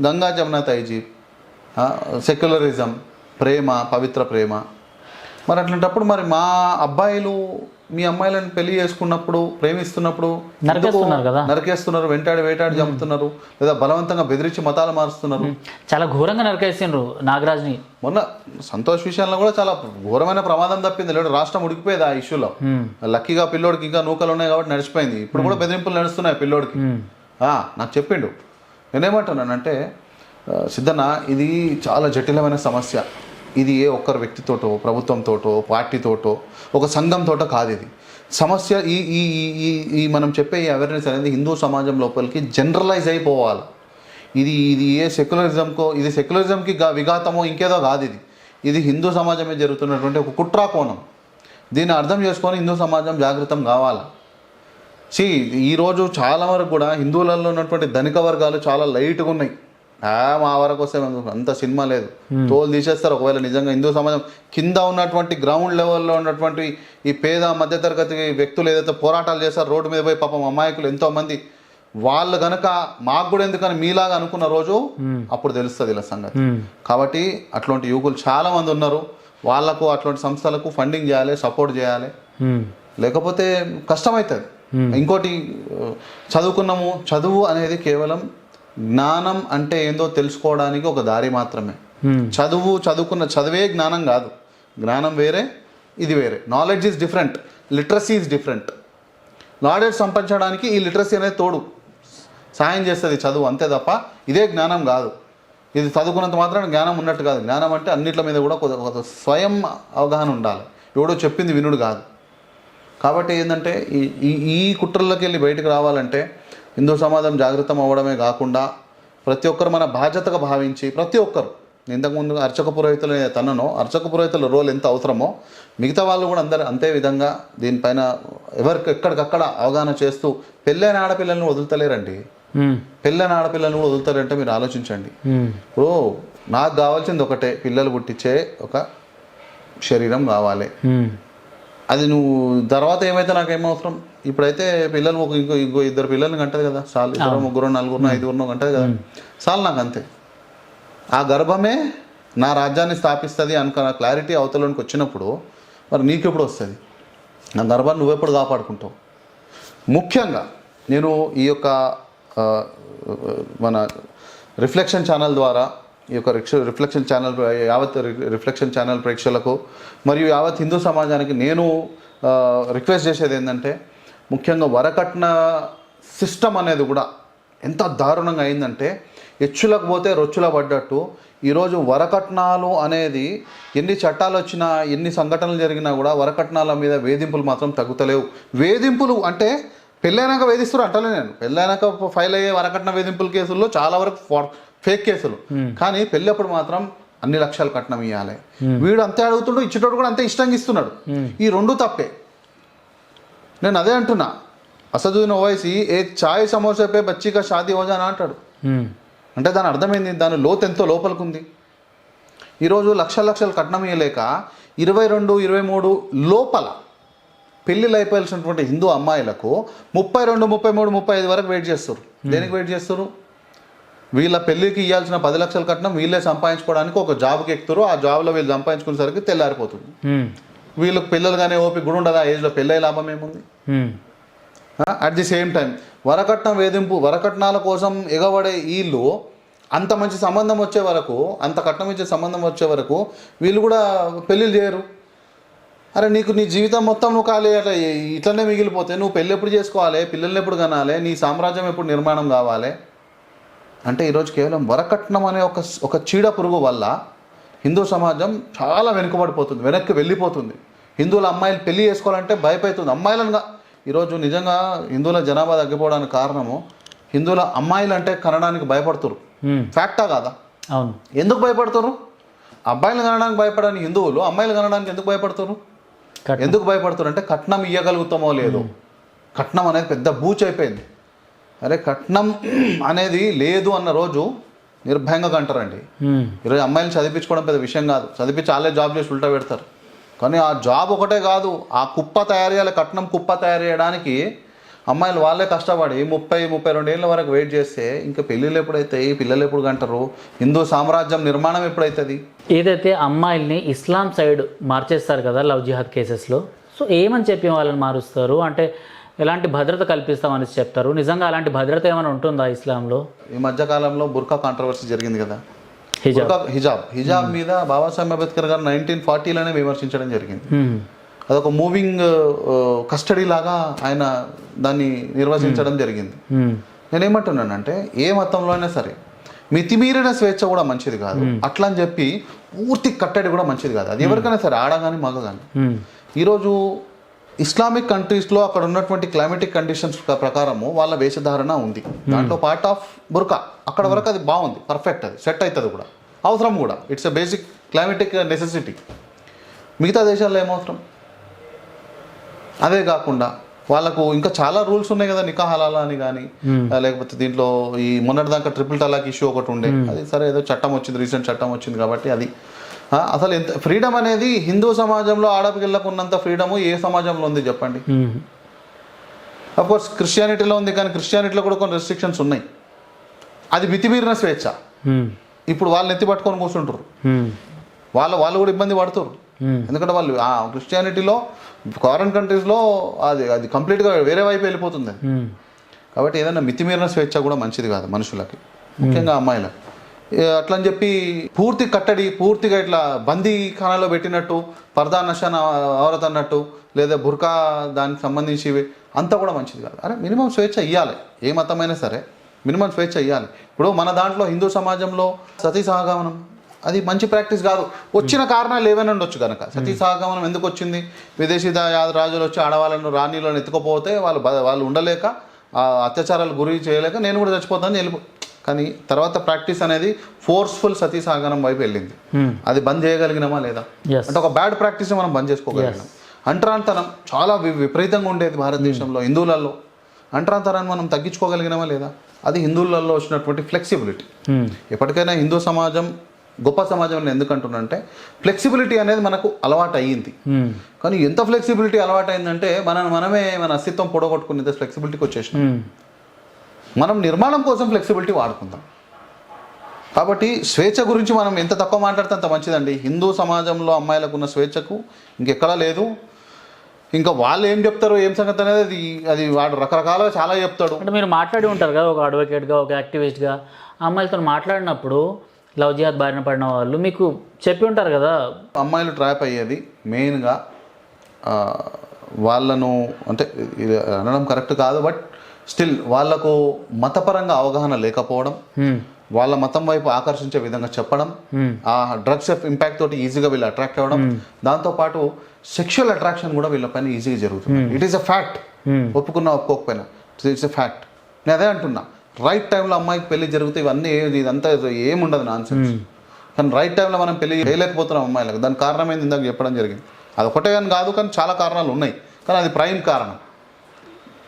గంగా జమున తైజీబ్, సెక్యులరిజం, ప్రేమ, పవిత్ర ప్రేమ. మరి అట్లాంటప్పుడు మరి మా అబ్బాయిలు మీ అమ్మాయిలను పెళ్లి చేసుకున్నప్పుడు ప్రేమిస్తున్నప్పుడు నరికేస్తున్నారు, వేటాడి చంపుతున్నారు, లేదా బలవంతంగా బెదిరించి మతాలు మారుస్తున్నారు. చాలా ఘోరంగా నరికేసిండ్రు నాగరాజ్ని. మొన్న సంతోష్ విషయంలో కూడా చాలా ఘోరమైన ప్రమాదం తప్పింది. లేదా రాష్ట్రం ఉడికిపోయేది ఆ ఇష్యూలో. లక్కీగా పిల్లోడికి ఇంకా నూకలు ఉన్నాయి కాబట్టి నడిచిపోయింది. ఇప్పుడు కూడా బెదిరింపులు నడుస్తున్నాయి పిల్లోడికి. నాకు చెప్పిండు. నేనేమంటున్నానంటే సిద్ధన్న, ఇది చాలా జటిలమైన సమస్య. ఇది ఏ ఒక్కరి వ్యక్తితోటో, ప్రభుత్వంతోటో, పార్టీతోటో, ఒక సంఘంతోటో కాదు. ఇది సమస్య ఈ ఈ ఈ మనం చెప్పే ఈ అవేర్నెస్ అనేది హిందూ సమాజం లోపలికి జనరలైజ్ అయిపోవాలి. ఇది ఏ సెక్యులరిజంకి విఘాతమో ఇంకేదో కాదు. ఇది హిందూ సమాజమే జరుగుతున్నటువంటి ఒక కుట్రా కోణం. దీన్ని అర్థం చేసుకొని హిందూ సమాజం జాగృతం కావాలి. ఈరోజు చాలా వరకు కూడా హిందువులలో ఉన్నటువంటి ధనిక వర్గాలు చాలా లైట్గా ఉన్నాయి. మా వరకు వస్తే అంత సినిమా లేదు, తోలు తీసేస్తారు. ఒకవేళ నిజంగా హిందూ సమాజం కింద ఉన్నటువంటి గ్రౌండ్ లెవెల్లో ఉన్నటువంటి ఈ పేద మధ్యతరగతి వ్యక్తులు ఏదైతే పోరాటాలు చేస్తారో, రోడ్డు మీద పోయి పాపం అమాయకులు ఎంతోమంది, వాళ్ళు కనుక మాకు కూడా ఎందుకని మీలాగా అనుకున్న రోజు అప్పుడు తెలుస్తుంది ఇలా సంగతి. కాబట్టి అట్లాంటి యువకులు చాలా మంది ఉన్నారు. వాళ్లకు అట్లాంటి సంస్థలకు ఫండింగ్ చేయాలి, సపోర్ట్ చేయాలి, లేకపోతే కష్టమవుతుంది. ఇంకోటి చదువుకున్నాము, చదువు అనేది కేవలం జ్ఞానం అంటే ఏందో తెలుసుకోవడానికి ఒక దారి మాత్రమే. చదువే జ్ఞానం కాదు. జ్ఞానం వేరే, ఇది వేరే. Knowledge is different, literacy is different. Knowledge సంపాదించడానికి ఈ లిటరసీ అనేది తోడు సాయం చేస్తుంది చదువు, అంతే తప్ప ఇదే జ్ఞానం కాదు. ఇది చదువుకున్నంత మాత్రం జ్ఞానం ఉన్నట్టు కాదు. జ్ఞానం అంటే అన్నిట్ల మీద కూడా ఒక స్వయం అవగాహన ఉండాలి, ఎవడో చెప్పింది వినుడు కాదు. కాబట్టి ఏంటంటే ఈ కుట్రల్లోకి వెళ్ళి బయటకు రావాలంటే హిందూ సమాజం జాగృతం అవ్వడమే కాకుండా ప్రతి ఒక్కరు మన బాధ్యతగా భావించి, ప్రతి ఒక్కరు, ఇంతకుముందు అర్చక పురోహితులు తననో అర్చక పురోహితుల రోల్ ఎంత అవసరమో మిగతా వాళ్ళు కూడా అందరూ అంతే విధంగా దీనిపైన ఎవరికి ఎక్కడికక్కడ అవగాహన చేస్తూ, పెళ్ళైన ఆడపిల్లలను వదులుతలేరండి. పెళ్ళైన ఆడపిల్లలను కూడా వదులుతారంటే మీరు ఆలోచించండి. ఇప్పుడు నాకు కావాల్సింది ఒకటే, పిల్లలు పుట్టించే ఒక శరీరం కావాలి. అది నువ్వు తర్వాత ఏమైతే నాకేమవసరం. ఇప్పుడైతే పిల్లలు ఇంకో ఇద్దరు పిల్లల్ని కంటది కదా, చాలు. ఇద్దరు, ముగ్గురు, నలుగురు, ఐదుగురు కంటది కదా, చాలు నాకు అంతే. ఆ గర్భమే నా రాజ్యాన్ని స్థాపిస్తుంది అనుకున్న క్లారిటీ అవతలోనికి వచ్చినప్పుడు మరి నీకెప్పుడు వస్తుంది? నా గర్భాన్ని నువ్వెప్పుడు కాపాడుకుంటావు? ముఖ్యంగా నేను ఈ యొక్క మన రిఫ్లెక్షన్ ఛానల్ ద్వారా, ఈ యొక్క రిఫ్లెక్షన్ ఛానల్ యావత్ రిఫ్లెక్షన్ ఛానల్ ప్రేక్షకులకు మరియు యావత్ హిందూ సమాజానికి నేను రిక్వెస్ట్ చేసేది ఏంటంటే, ముఖ్యంగా వరకట్న సిస్టమ్ అనేది కూడా ఎంత దారుణంగా అయిందంటే, ఎచ్చులకు పోతే రొచ్చుల పడ్డట్టు ఈరోజు వరకట్నాలు అనేది ఎన్ని చట్టాలు వచ్చినా, ఎన్ని సంఘటనలు జరిగినా కూడా వరకట్నాల మీద వేధింపులు మాత్రం తగ్గుతలేవు. వేధింపులు అంటే పెళ్ళైనాక వేధిస్తారు అంటలే నేను. పెళ్ళైనాక ఫైల్ అయ్యే వరకట్న వేధింపుల కేసుల్లో చాలా వరకు ఫేక్ కేసులు. కానీ పెళ్ళప్పుడు మాత్రం అన్ని లక్షలు కట్నం ఇవ్వాలి. వీడు అంతే అడుగుతుండు, ఇచ్చేటోడు కూడా అంతే ఇష్టంగా ఇస్తున్నాడు. ఈ రెండు తప్పే. నేను అదే అంటున్నా, असदुद्दीन ओवैसी एक चाय समोसे पे बच्ची का शादी हो जाना అంటాడు. అంటే దాని అర్థమైంది, దాని లోతు ఎంతో లోపలికి. ఈరోజు లక్షల కట్నం ఇవ్వలేక 22, 23 లోపల పెళ్ళిళ్ళు అయిపోయాల్సినటువంటి హిందూ అమ్మాయిలకు 32, 33, 35 వరకు వెయిట్ చేస్తారు. దేనికి వెయిట్ చేస్తారు? వీళ్ళ పెళ్ళికి ఇవ్వాల్సిన 10 లక్షల కట్నం వీళ్ళే సంపాదించుకోవడానికి ఒక జాబ్కి ఎక్కుతారు. ఆ జాబ్లో వీళ్ళు సంపాదించుకునేసరికి తెల్లారిపోతుంది. వీళ్ళకి పిల్లలు కానీ ఓపిక కూడా ఉండదు. ఆ ఏజ్లో పెళ్ళై లాభం ఏముంది? అట్ ది సేమ్ టైం వరకట్నం వేధింపు, వరకట్నాల కోసం ఎగబడే వీళ్ళు అంత మంచి సంబంధం వచ్చే వరకు, అంత కట్నం ఇచ్చే సంబంధం వచ్చే వరకు వీళ్ళు కూడా పెళ్ళిళ్ళు చేయరు. అరే నీకు నీ జీవితం మొత్తం నువ్వు ఖాళీ అట్లా ఇట్లనే మిగిలిపోతే నువ్వు పెళ్ళి ఎప్పుడు చేసుకోవాలి, పిల్లల్ని ఎప్పుడు కనాలి, నీ సామ్రాజ్యం ఎప్పుడు నిర్మాణం కావాలి అంటే ఈరోజు కేవలం వరకట్నం అనే ఒక చీడ పురుగు వల్ల హిందూ సమాజం చాలా వెనుకబడిపోతుంది, వెనక్కి వెళ్ళిపోతుంది. హిందువుల అమ్మాయిలు పెళ్లి చేసుకోవాలంటే భయపడుతుంది. అమ్మాయిలను ఈరోజు నిజంగా హిందువుల జనాభా తగ్గిపోవడానికి కారణము హిందువుల అమ్మాయిలు అంటే కనడానికి భయపడుతున్నారు. ఫ్యాక్టా కాదా? అవును. ఎందుకు భయపడుతున్నారు? అబ్బాయిలు కనడానికి భయపడని హిందువులు అమ్మాయిలు కనడానికి ఎందుకు భయపడుతున్నారు? ఎందుకు భయపడుతున్నారు అంటే కట్నం ఇవ్వగలుగుతామో లేదో. కట్నం అనేది పెద్ద బూచ్ అయిపోయింది. అరే కట్నం అనేది లేదు అన్న రోజు నిర్భయంగా కంటారండి. ఈరోజు అమ్మాయిలు చదివించుకోవడం పెద్ద విషయం కాదు. చదివించి వాళ్ళే జాబ్ చేసి ఉల్టా పెడతారు. కానీ ఆ జాబ్ ఒకటే కాదు, ఆ కుప్ప తయారు చేయాలి. కట్నం కుప్ప తయారు చేయడానికి అమ్మాయిలు వాళ్ళే కష్టపడి 30-32 ఏళ్ళ వరకు వెయిట్ చేస్తే ఇంకా పెళ్ళిళ్ళు ఎప్పుడైతాయి, పిల్లలు ఎప్పుడు కంటారు, హిందూ సామ్రాజ్యం నిర్మాణం ఎప్పుడైతుంది? ఏదైతే అమ్మాయిల్ని ఇస్లాం సైడ్ మార్చేస్తారు కదా లవ్ జిహాద్ కేసెస్లో, సో ఏమని చెప్పి వాళ్ళని మారుస్తారు? అంటే ఎలాంటి భద్రత కల్పిస్తామని చెప్తారు? నిజంగా అలాంటి భద్రత ఏమైనా ఉంటుందా ఇస్లాంలో? ఈ మధ్యకాలంలో బుర్కా కాంట్రవర్సీ జరిగింది కదా. హిజాబ్ మీద బాబాసాహెబ్ అంబేద్కర్ గారు 1940లోనే విమర్శించడం జరిగింది. అదొక మూవింగ్ కస్టడీ లాగా ఆయన దాన్ని నిర్వచించడం జరిగింది. నేనేమంటున్నానంటే ఏ మతంలోనే సరే మితిమీరిన స్వేచ్ఛ కూడా మంచిది కాదు. అట్లా అని చెప్పి పూర్తి కట్టడి కూడా మంచిది కాదు. అది ఎవరికైనా సరే, ఆడ కానీ మగ కానీ. ఈరోజు ఇస్లామిక్ కంట్రీస్లో అక్కడ ఉన్నటువంటి క్లైమేటిక్ కండిషన్స్ ప్రకారము వాళ్ళ వేషధారణ ఉంది. దాంట్లో పార్ట్ ఆఫ్ బుర్కా. అక్కడ వరకు అది బాగుంది, పర్ఫెక్ట్, అది సెట్ అవుతుంది కూడా, అవసరం కూడా. It's a basic climatic necessity. మిగతా దేశాల్లో ఏమవసరం? అదే కాకుండా వాళ్ళకు ఇంకా చాలా రూల్స్ ఉన్నాయి కదా, నికా హలాలా అని కానీ, లేకపోతే దీంట్లో ఈ మొన్నటిదాకా ట్రిపుల్ తలాక్ ఇష్యూ ఒకటి ఉండే. అది సరే ఏదో చట్టం వచ్చింది, రీసెంట్ చట్టం వచ్చింది కాబట్టి అది అసలు ఎంత ఫ్రీడమ్ అనేది హిందూ సమాజంలో ఆడపిల్లలకు ఉన్నంత ఫ్రీడము ఏ సమాజంలో ఉంది చెప్పండి? అఫ్కోర్స్ క్రిస్టియానిటీలో ఉంది, కానీ క్రిస్టియానిటీలో కూడా కొన్ని రెస్ట్రిక్షన్స్ ఉన్నాయి. అది మితిమీరిన స్వేచ్ఛ. ఇప్పుడు వాళ్ళని ఎత్తి పట్టుకొని కూర్చుంటారు. వాళ్ళు కూడా ఇబ్బంది పడుతారు. ఎందుకంటే వాళ్ళు క్రిస్టియానిటీలో ఫారెన్ కంట్రీస్లో అది కంప్లీట్గా వేరే వైపు వెళ్ళిపోతుంది. కాబట్టి ఏదైనా మితిమీరిన స్వేచ్ఛ కూడా మంచిది కాదు మనుషులకి, ముఖ్యంగా అమ్మాయిలకు. అట్లా అని చెప్పి పూర్తి కట్టడి, పూర్తిగా ఇట్లా బందీ ఖానాలో పెట్టినట్టు, పర్దా నషాన్ అవరత్ అన్నట్టు, లేదా బుర్కా దానికి సంబంధించి అంతా కూడా మంచిది కాదు. అరే మినిమం స్వేచ్ఛ ఇవ్వాలి, ఏ మతమైనా సరే మినిమం స్వేచ్ఛ ఇవ్వాలి. ఇప్పుడు మన దాంట్లో హిందూ సమాజంలో సతీ సహగమనం అది మంచి ప్రాక్టీస్ కాదు. వచ్చిన కారణాలు ఏమైనా ఉండొచ్చు కనుక. సతీ సహగమనం ఎందుకు వచ్చింది? విదేశీ రాజులు వచ్చి ఆడవాళ్ళను రాణిలను ఎత్తుకపోతే వాళ్ళు ఉండలేక, అత్యాచారాలు గురి చేయలేక నేను కూడా చచ్చిపోతానని వెళ్ళిపో. కానీ తర్వాత ప్రాక్టీస్ అనేది ఫోర్స్ఫుల్ సతీ సహగమనం వైపు వెళ్ళింది. అది బంద్ చేయగలిగినామా లేదా? అంటే ఒక బ్యాడ్ ప్రాక్టీస్ మనం బంద్ చేసుకోగలిగినాం. అంటరాంతనం చాలా విపరీతంగా ఉండేది భారతదేశంలో, హిందువులలో. అంటరాంతరాన్ని మనం తగ్గించుకోగలిగినామా లేదా? అది హిందువులలో వచ్చినటువంటి ఫ్లెక్సిబిలిటీ. ఎప్పటికైనా హిందూ సమాజం గొప్ప సమాజం ఎందుకంటున్నంటే ఫ్లెక్సిబిలిటీ అనేది మనకు అలవాటు అయ్యింది. కానీ ఎంత ఫ్లెక్సిబిలిటీ అలవాటు అయిందంటే మనమే మన అస్తిత్వం పొడగొట్టుకునేది ఫ్లెక్సిబిలిటీకి వచ్చేసినాం. మనం నిర్మాణం కోసం ఫ్లెక్సిబిలిటీ వాడుకుందాం. కాబట్టి స్వేచ్ఛ గురించి మనం ఎంత తక్కువ మాట్లాడితే అంత మంచిదండి. హిందూ సమాజంలో అమ్మాయిలకు ఉన్న స్వేచ్ఛకు ఇంకెక్కడా లేదు. ఇంకా వాళ్ళు ఏం చెప్తారు, ఏం సంగతి అనేది అది వాడు రకరకాలుగా చాలా చెప్తాడు. అంటే మీరు మాట్లాడి ఉంటారు కదా, ఒక అడ్వకేట్గా, ఒక యాక్టివిస్ట్గా, అమ్మాయిలతో మాట్లాడినప్పుడు లవ్ జిహాద్ బారిన పడిన వాళ్ళు మీకు చెప్పి ఉంటారు కదా. అమ్మాయిలు ట్రాప్ అయ్యేది మెయిన్గా వాళ్ళను, అంటే ఇది అనడం కరెక్ట్ కాదు, బట్ స్టిల్ వాళ్ళకు మతపరంగా అవగాహన లేకపోవడం, వాళ్ళ మతం వైపు ఆకర్షించే విధంగా చెప్పడం, ఆ డ్రగ్స్ ఇంపాక్ట్ తోటి ఈజీగా వీళ్ళు అట్రాక్ట్ అవ్వడం, దాంతోపాటు సెక్షువల్ అట్రాక్షన్ కూడా వీళ్ళపైన ఈజీగా జరుగుతుంది. It is a fact. ఒప్పుకున్నా ఒప్పుకోకపోయినా ఇట్స్ ఎ ఫ్యాక్ట్. నేను అదే అంటున్నా, రైట్ టైంలో అమ్మాయికి పెళ్లి జరిగితే ఇవన్నీ ఇదంతా ఏముండదు, నాన్సెన్స్. కానీ రైట్ టైంలో మనం పెళ్లి చేయలేకపోతున్నాం అమ్మాయిలకు. దానికి కారణం ఏంది ఇందాక చెప్పడం జరిగింది. అది ఒకటే కానీ కాదు, కానీ చాలా కారణాలు ఉన్నాయి. కానీ అది ప్రైమ్ కారణం.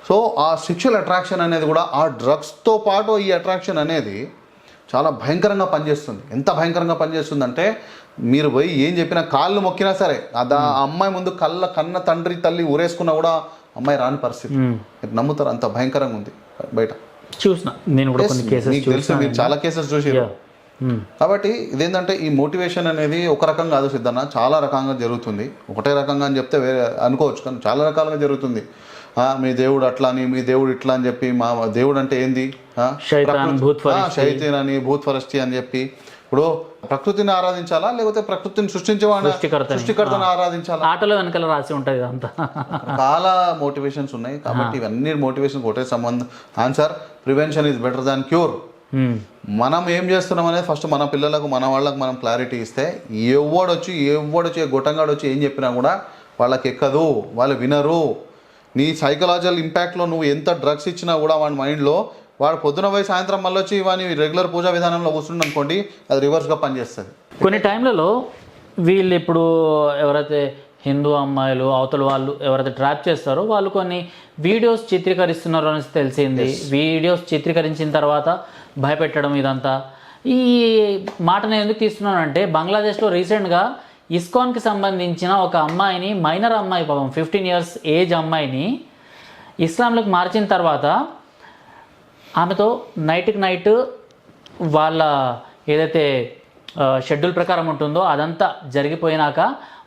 సో ఆ సెక్షువల్ అట్రాక్షన్ అనేది కూడా ఆ డ్రగ్స్తో పాటు ఈ అట్రాక్షన్ అనేది చాలా భయంకరంగా పనిచేస్తుంది. ఎంత భయంకరంగా పనిచేస్తుందంటే మీరు పోయి ఏం చెప్పినా కాళ్ళు మొక్కినా సరే ఆ అమ్మాయి ముందు కన్న తండ్రి తల్లి ఊరేసుకున్నా కూడా అమ్మాయి రాని పరిస్థితి. మీరు నమ్ముతారు, అంత భయంకరంగా ఉంది బయట. చూసిన నేను కూడా కొన్ని కేసెస్ మీకు తెలుసు, మీరు చాలా కేసెస్ చూసారు. కాబట్టి ఇదేంటంటే ఈ మోటివేషన్ అనేది ఒక రకంగా కాదు సిద్ధన్న, చాలా రకంగా జరుగుతుంది. ఒకటే రకంగా అని చెప్తే వేరే అనుకోవచ్చు, కానీ చాలా రకాలుగా జరుగుతుంది. మీ దేవుడు అట్లా అని, మీ దేవుడు ఇట్లా అని చెప్పి, మా దేవుడు అంటే ఏంది శైతాన్ అని, భూత్ఫరస్తి అని చెప్పి. ఇప్పుడు ప్రకృతిని ఆరాధించాలా లేకపోతే ప్రకృతిని సృష్టికర్తను ఆరాధించాలా? ఆటలో వెనకాల రాసి ఉంటుంది అంతా. చాలా మోటివేషన్స్ ఉన్నాయి. కాబట్టి ఇవన్నీ మోటివేషన్ ఒకటే సంబంధం. Answer prevention is better than cure. మనం ఏం చేస్తున్నాం అనేది ఫస్ట్ మన పిల్లలకు మన వాళ్ళకు మనం క్లారిటీ ఇస్తే ఎవడొచ్చి గొట్టంగాడు వచ్చి ఏం చెప్పినా కూడా వాళ్ళకి ఎక్కదు, వాళ్ళు వినరు. నీ సైకలాజికల్ ఇంపాక్ట్లో నువ్వు ఎంత డ్రగ్స్ ఇచ్చినా కూడా వాడి మైండ్లో వాడు పొద్దున పోయి సాయంత్రం మళ్ళీ వచ్చి వాడిని రెగ్యులర్ పూజా విధానంలో కూర్చుండి అనుకోండి, అది రివర్స్గా పనిచేస్తుంది. కొన్ని టైంలలో వీళ్ళు ఇప్పుడు ఎవరైతే హిందూ అమ్మాయిలు అవతల వాళ్ళు ఎవరైతే ట్రాప్ చేస్తారో వాళ్ళు కొన్ని వీడియోస్ చిత్రీకరిస్తున్నారో అని తెలిసింది. వీడియోస్ చిత్రీకరించిన తర్వాత భయపెట్టడం ఇదంతా. ఈ మాట నేను ఎందుకు తీస్తున్నానంటే బంగ్లాదేశ్లో రీసెంట్గా ఇస్కాన్కి సంబంధించిన ఒక అమ్మాయిని, మైనర్ అమ్మాయి పాపం 15 years ఏజ్ అమ్మాయిని ఇస్లాంలోకి మార్చిన తర్వాత ఆమెతో నైట్కి నైట్ వాళ్ళ ఏదైతే షెడ్యూల్ ప్రకారం ఉంటుందో అదంతా జరిగిపోయినాక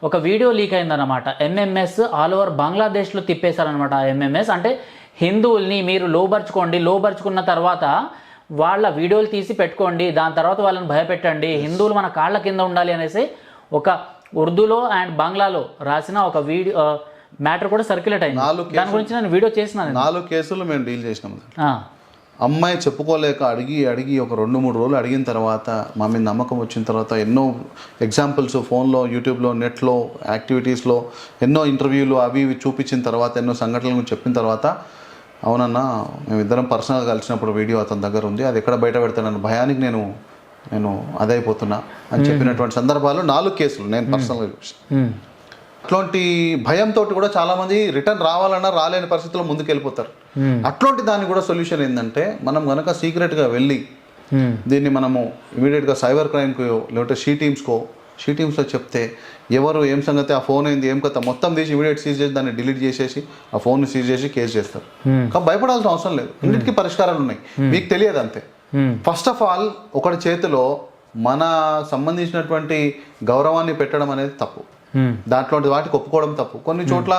ఒక వీడియో లీక్ అయిందన్నమాట. ఎంఎంఎస్ ఆల్ ఓవర్ బంగ్లాదేశ్లో తిప్పేశారనమాట. ఆ ఎంఎంఎస్ అంటే హిందువుల్ని మీరు లోబర్చుకున్న తర్వాత వాళ్ళ వీడియోలు తీసి పెట్టుకోండి, దాని తర్వాత వాళ్ళని భయపెట్టండి, హిందువులు మన కాళ్ళ కింద ఉండాలి అనేసి ఒక ఉర్దూలో అండ్ బంగ్లాలో రాసిన ఒక వీడియో మ్యాటర్ కూడా సర్క్యులేట్ అయింది. దాని గురించి నేను వీడియో చేసిన 4 కేసులు మేము డీల్ చేసినాము. అమ్మాయి చెప్పుకోలేక అడిగి ఒక 2-3 రోజులు అడిగిన తర్వాత మా మీద నమ్మకం వచ్చిన తర్వాత ఎన్నో ఎగ్జాంపుల్స్ ఫోన్లో, యూట్యూబ్లో, నెట్లో, యాక్టివిటీస్లో ఎన్నో ఇంటర్వ్యూలు అవి ఇవి చూపించిన తర్వాత, ఎన్నో సంఘటనల గురించి చెప్పిన తర్వాత, అవునన్నా మేమిద్దరం పర్సనల్గా కలిసినప్పుడు వీడియో అతని దగ్గర ఉంది, అది ఎక్కడ బయట పెడతానన్న భయానికి నేను అదైపోతున్నా అని చెప్పినటువంటి సందర్భాలు 4 కేసులు నేను పర్సనల్గా చూసాను. అట్లాంటి భయంతో కూడా చాలామంది రిటర్న్ రావాలన్నా రాలేని పరిస్థితుల్లో ముందుకు వెళ్ళిపోతారు. అట్లాంటి దానికి కూడా సొల్యూషన్ ఏంటంటే మనం కనుక సీక్రెట్గా వెళ్ళి దీన్ని మనము ఇమీడియట్గా సైబర్ క్రైమ్కో లేకపోతే షీ టీమ్స్లో చెప్తే ఎవరు ఏం సంగతి, ఆ ఫోన్ ఏంది, ఏం కథ మొత్తం తీసి ఇమీడియట్ సీజ్ చేసి దాన్ని డిలీట్ చేసేసి ఆ ఫోన్ సీజ్ చేసి కేసు చేస్తారు. కాబట్టి భయపడాల్సిన అవసరం లేదు, అన్నిటికీ పరిష్కారాలు ఉన్నాయి, మీకు తెలియదు అంతే. ఫస్ట్ ఆఫ్ ఆల్ ఒకటి చేతిలో మన సంబంధించినటువంటి గౌరవాన్ని పెట్టడం అనేది తప్పు. దాంట్లో వాటికి ఒప్పుకోవడం తప్పు. కొన్ని చోట్ల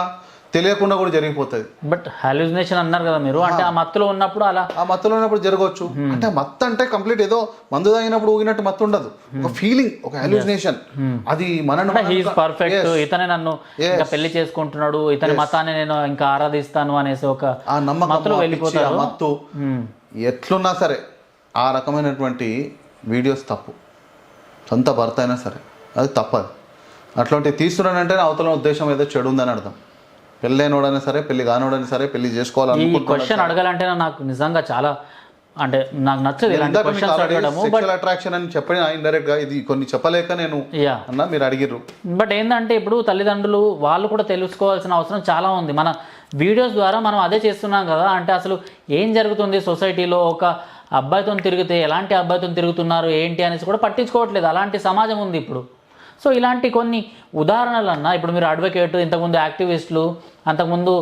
తెలియకుండా కూడా జరిగిపోతుంది. బట్ హాల్యూసినేషన్ అన్నారు కదా మీరు, అంటే ఆ మత్తులో ఉన్నప్పుడు జరగవచ్చు. అంటే మత్తు అంటే కంప్లీట్ ఏదో మందు తాగినప్పుడు ఊగినట్టు మత్తు ఉండదు, ఒక ఫీలింగ్, ఒక హాల్యూసినేషన్. అది పర్ఫెక్ట్, ఇతనే నన్ను ఇంకా పెళ్లి చేసుకుంటున్నాడు, ఇతని మతాన్ని నేను ఇంకా ఆరాధిస్తాను అనేసి ఒక ఆ నమ్మకంలో వెళ్ళిపోతారు. మత్తు ఎట్లున్నా సరే ఆ రకమైనటువంటి వీడియోస్ తప్పు. సొంత భర్త అయినా సరే అది తప్పదు. అట్లాంటివి తీస్తున్నాడంటే అవతల ఉద్దేశం ఏదో చెడు ఉందని అర్థం. పెళ్ళైనోడైనా సరే, పెళ్లి కానోడైనా సరే, పెళ్లి చేసుకోవాలని ఈ క్వశ్చన్ అడగాలంటే నాకు నిజంగా చాలా అంటే నాకు నచ్చదు. అట్రాక్షన్ అని చెప్పిన ఇండైరెక్ట్ గా ఇది కొన్ని చెప్పలేక నేను అన్నా, మీరు అడిగిర్రు. బట్ ఏంటంటే ఇప్పుడు తల్లిదండ్రులు వాళ్ళు కూడా తెలుసుకోవాల్సిన అవసరం చాలా ఉంది. మన వీడియోస్ ద్వారా మనం అదే చేస్తున్నాం కదా. అంటే అసలు ఏం జరుగుతుంది సొసైటీలో, ఒక అబ్బాయితో తిరిగితే ఎలాంటి అబ్బాయితో తిరుగుతున్నారు ఏంటి అనేసి కూడా పట్టించుకోవట్లేదు. అలాంటి సమాజం ఉంది ఇప్పుడు. సో ఇలాంటి కొన్ని ఉదాహరణలన్నా, ఇప్పుడు మీరు అడ్వకేట్, ఇంతకుముందు యాక్టివిస్టులు, అంతకుముందు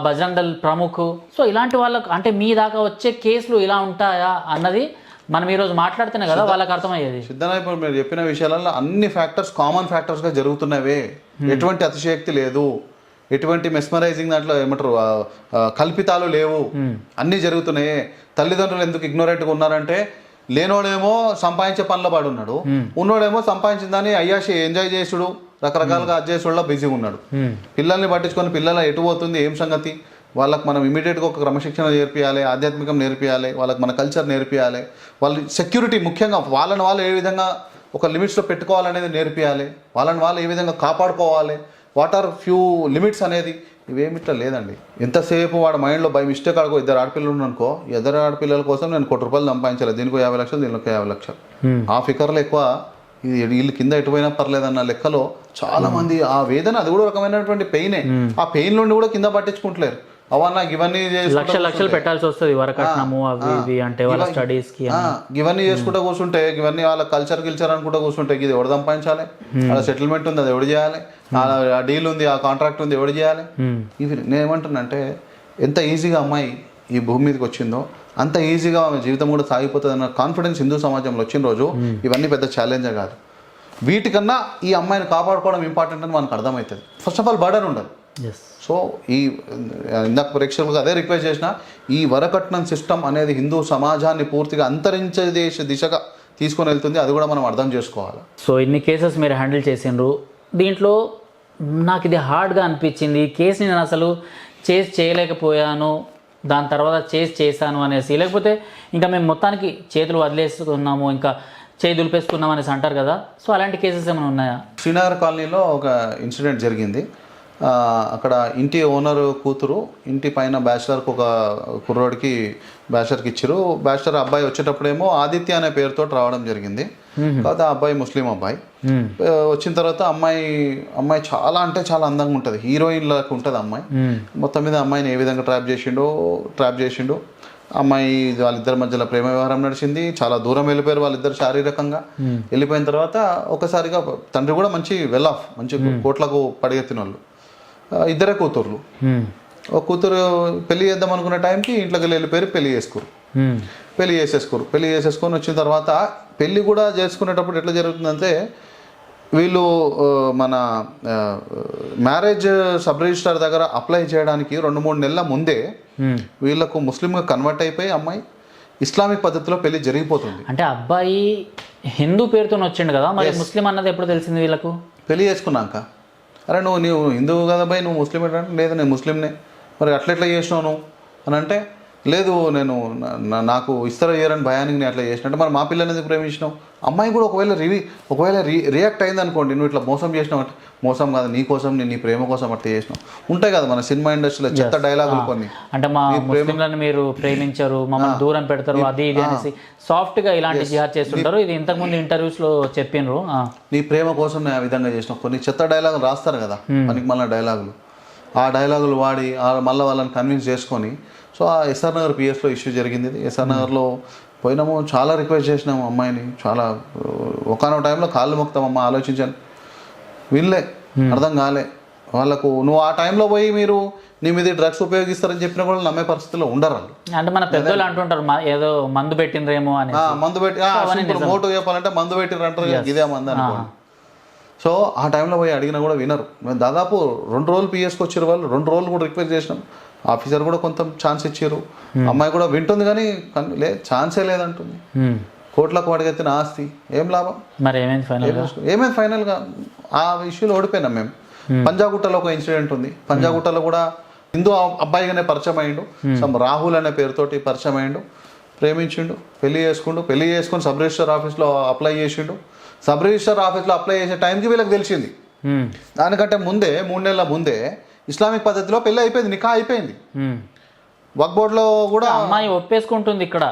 బజరంగ్ దళ్ ప్రముఖ్, సో ఇలాంటి వాళ్ళకు అంటే మీ దాకా వచ్చే కేసులు ఇలా ఉంటాయా అన్నది మనం ఈరోజు మాట్లాడుతున్నాం కదా, వాళ్ళకి అర్థమయ్యేది. సిద్ధనా ఇప్పుడు మీరు చెప్పిన విషయాలలో అన్ని ఫ్యాక్టర్స్ కామన్ ఫ్యాక్టర్స్గా జరుగుతున్నవే. ఎటువంటి అతిశయోక్తి లేదు, ఎటువంటి మెస్మరైజింగ్ దాంట్లో ఏమంటారు కల్పితాలు లేవు, అన్నీ జరుగుతున్నాయే. తల్లిదండ్రులు ఎందుకు ఇగ్నోరెంట్గా ఉన్నారంటే లేనోడేమో సంపాదించే పనిలో పడి ఉన్నాడు, ఉన్నోడేమో సంపాదించిన దాన్ని అయ్యాసి ఎంజాయ్ చేసుడు, రకరకాలుగా అజ్జేసుడులో బిజీగా ఉన్నాడు. పిల్లల్ని పట్టించుకొని పిల్లల ఎటు పోతుంది ఏం సంగతి, వాళ్ళకి మనం ఇమీడియట్గా ఒక క్రమశిక్షణ నేర్పియాలి, ఆధ్యాత్మికం నేర్పియాలి, వాళ్ళకి మన కల్చర్ నేర్పియాలి, వాళ్ళ సెక్యూరిటీ ముఖ్యంగా వాళ్ళని వాళ్ళు ఏ విధంగా ఒక లిమిట్స్లో పెట్టుకోవాలనేది నేర్పియాలి, వాళ్ళని వాళ్ళు ఏ విధంగా కాపాడుకోవాలి, వాట్ ఆర్ ఫ్యూ లిమిట్స్ అనేది ఇవేమిట్లా లేదండి. ఎంతసేపు వాడు మైండ్లో బై మిస్టేక్ ఆడుకో, 2 ఆడపిల్లలు అనుకో, 2 ఆడపిల్లల కోసం నేను ₹1 కోటి సంపాదించాలి, దీనికి 50 లక్షలు, దీనికి 50 లక్షలు, ఆ ఫికర్లో ఎక్కువ ఇది వీళ్ళు కింద ఎటుపోయినా పర్లేదన్న లెక్కలో చాలా మంది ఆ వేదన, అది కూడా రకమైనటువంటి పెయినే, ఆ పెయిన్ నుండి కూడా కింద పట్టించుకుంటలేరు. అవా నాకు ఇవన్నీ లక్షలు పెట్టాల్సి వస్తుంది వరకట్నము అవి ఇవి అంటే వాళ్ళ స్టడీస్ కి ఇవన్నీ చేసుకుంటూ కూర్చుంటే ఇవన్నీ వాళ్ళ కల్చర్ అనుకుంటూ కూర్చుంటే ఇది ఎవడు సంపాదించాలి, వాళ్ళ సెటిల్మెంట్ ఉంది అది ఎవడు చేయాలి, ఆ డీల్ ఉంది ఆ కాంట్రాక్ట్ ఉంది ఎవడు చేయాలి. ఇవి నేను ఏమంటున్నానంటే ఎంత ఈజీగా అమ్మాయి ఈ భూమి మీదకి వచ్చిందో అంత ఈజీగా ఆమె జీవితం కూడా సాగిపోతుంది అన్న కాన్ఫిడెన్స్ హిందూ సమాజంలో వచ్చిన రోజు ఇవన్నీ పెద్ద ఛాలెంజే కాదు. వీటికన్నా ఈ అమ్మాయిని కాపాడుకోవడం ఇంపార్టెంట్ అని మనకు అర్థమవుతుంది. ఫస్ట్ ఆఫ్ ఆల్ బర్డన్ ఉండదు. సో ఈ ఇందాక ప్రేక్షకులకు అదే రిక్వెస్ట్ చేసిన, ఈ వరకట్నం సిస్టమ్ అనేది హిందూ సమాజాన్ని పూర్తిగా అంతరించే దిశగా తీసుకొని వెళ్తుంది. అది కూడా మనం అర్థం చేసుకోవాలి. సో ఇన్ని కేసెస్ మీరు హ్యాండిల్ చేసిండ్రు, దీంట్లో నాకు ఇది హార్డ్గా అనిపించింది. ఈ కేసుని నేను అసలు చేయలేకపోయాను, దాని తర్వాత చేశాను అనేసి, లేకపోతే ఇంకా మేము మొత్తానికి చేతులు వదిలేసుకున్నాము, ఇంకా దులిపేసుకున్నాం అనేసి అంటారు కదా. సో అలాంటి కేసెస్ ఏమైనా ఉన్నాయా? శ్రీనగర్ కాలనీలో ఒక ఇన్సిడెంట్ జరిగింది. అక్కడ ఇంటి ఓనర్ కూతురు ఇంటి పైన బ్యాచిలర్కి ఒక కుర్రోడికి బ్యాచిలర్కి ఇచ్చారు. బ్యాచిలర్ అబ్బాయి వచ్చేటప్పుడేమో ఆదిత్య అనే పేరుతో రావడం జరిగింది. కాబట్టి ఆ అబ్బాయి ముస్లిం అబ్బాయి. వచ్చిన తర్వాత అమ్మాయి చాలా అంటే చాలా అందంగా ఉంటుంది, హీరోయిన్ లాగా ఉంటుంది అమ్మాయి. మొత్తం మీద అమ్మాయిని ఏ విధంగా ట్రాప్ చేసిండు. అమ్మాయి వాళ్ళిద్దరి మధ్యలో ప్రేమ వ్యవహారం నడిచింది. చాలా దూరం వెళ్ళిపోయారు వాళ్ళిద్దరు శారీరకంగా. వెళ్ళిపోయిన తర్వాత ఒకసారిగా తండ్రి కూడా మంచి మంచి కోట్లకు పడిగెత్తిన వాళ్ళు. ఇద్దరే కూతుర్లు. ఒక కూతురు పెళ్లి చేద్దాం అనుకునే టైంకి ఇంట్లోకి వెళ్ళిపోయారు, పెళ్లి చేసేసుకొని వచ్చిన తర్వాత పెళ్లి కూడా చేసుకునేటప్పుడు ఎట్లా జరుగుతుందంటే వీళ్ళు మన మ్యారేజ్ సబ్ రిజిస్ట్రార్ దగ్గర అప్లై చేయడానికి 2-3 నెలల ముందే వీళ్ళకు ముస్లింగా కన్వర్ట్ అయిపోయి అమ్మాయి ఇస్లామిక్ పద్ధతిలో పెళ్లి జరిగిపోతుంది. అంటే అబ్బాయి హిందూ పేరుతో వచ్చిండు కదా, మరి ముస్లిం అన్నది ఎప్పుడు తెలిసింది వీళ్ళకు? పెళ్లి చేసుకున్నాక, అరే నువ్వు హిందువు కదా బాయ్, నువ్వు ముస్లిం ఏంటంటే లేదు నేను ముస్లింనే, మరి అట్లా చేసినావు నువ్వు అని అంటే, లేదు నేను నాకు ఇస్తారు చేయరని భయానికి నేను అట్లా చేసినట్టు. మరి మా పిల్లల్ని ఎందుకు ప్రేమించినావు? అమ్మాయి కూడా ఒకవేళ రియాక్ట్ అయింది అనుకోండి, నువ్వు ఇట్లా మోసం చేసినావు అంటే, మోసం కాదు నీ కోసం నేను నీ ప్రేమ కోసం అట్లా చేసినావు. ఉంటాయి కదా మన సినిమా ఇండస్ట్రీలో చెత్త డైలాగులు కొన్ని, అంటే మా ముస్లింలను మీరు ప్రేమించారు, మమ్మల్ని దూరం పెడతారు, అది ఇది అనేసి సాఫ్ట్ గా ఇలాంటి జిహాద్ చేస్తుంటారు. ఇది ఇంతకుముందు ఇంటర్వ్యూస్ లో చెప్పినరు. నీ ప్రేమ కోసం నేను ఆ విధంగా చేసినావు. కొన్ని చెత్త డైలాగులు రాస్తారు కదా మనకి, మళ్ళీ డైలాగులు, ఆ డైలాగులు వాడి మళ్ళీ వాళ్ళని కన్విన్స్ చేసుకొని. సో ఆ ఎస్ఆర్ నగర్ పిఎస్లో ఇష్యూ జరిగింది. ఎస్ఆర్ నగర్లో పోయినాము, చాలా రిక్వెస్ట్ చేసినాము అమ్మాయిని, చాలా ఒకనొక టైంలో కాళ్ళు మొక్తామమ్మా ఆలోచించాను, వీళ్ళే అర్థం కాలే వాళ్ళకు. నువ్వు ఆ టైంలో పోయి మీరు నీ మీద డ్రగ్స్ ఉపయోగిస్తారని చెప్పినా కూడా నమ్మే పరిస్థితిలో ఉండరు. అంటే మన పెద్దలు అంటుంటారు ఏదో మందు పెట్టిండ్రేమో అని. మందు పెట్టి మోటో చెప్పాలంటే మందు పెట్టిండ్రు అంటారు, ఇదే మందు అనుకోండి. సో ఆ టైంలో పోయి అడిగినా కూడా వినరు. మేము దాదాపు 2 రోజులు పిఎస్కి వచ్చారు వాళ్ళు, 2 రోజులు కూడా రిక్వెస్ట్ చేసినాం. ఆఫీసర్ కూడా కొంత ఛాన్స్ ఇచ్చారు, అమ్మాయి కూడా వింటుంది కానీ ఛాన్సే లేదంటుంది. కోట్లకు అడిగితే ఆస్తి ఏం లాభం. మరి ఏమైంది ఫైనల్గా ఆ విషయంలో ఓడిపోయినాం మేము. పంజాగుట్టలో ఒక ఇన్సిడెంట్ ఉంది. పంజాగుట్టలో కూడా హిందూ అబ్బాయిగానే పరిచయం అయ్యిండు, రాహుల్ అనే పేరుతోటి పరిచయం అయ్యిండు, ప్రేమించిండు, పెళ్లి చేసుకుని సబ్ రిజిస్టర్ ఆఫీస్లో అప్లై చేసిండు. సబ్ రిజిస్టర్ ఆఫీస్లో అప్లై చేసే టైంకి వీళ్ళకి తెలిసింది. దానికంటే ముందే 3 నెలల ముందే ఇస్లామిక్ పద్ధతిలో పెళ్లి అయిపోయింది, నికా అయిపోయింది. వక్ బోర్డులో కూడా అమ్మాయి ఒప్పేసుకుంటుంది, ఇక్కడ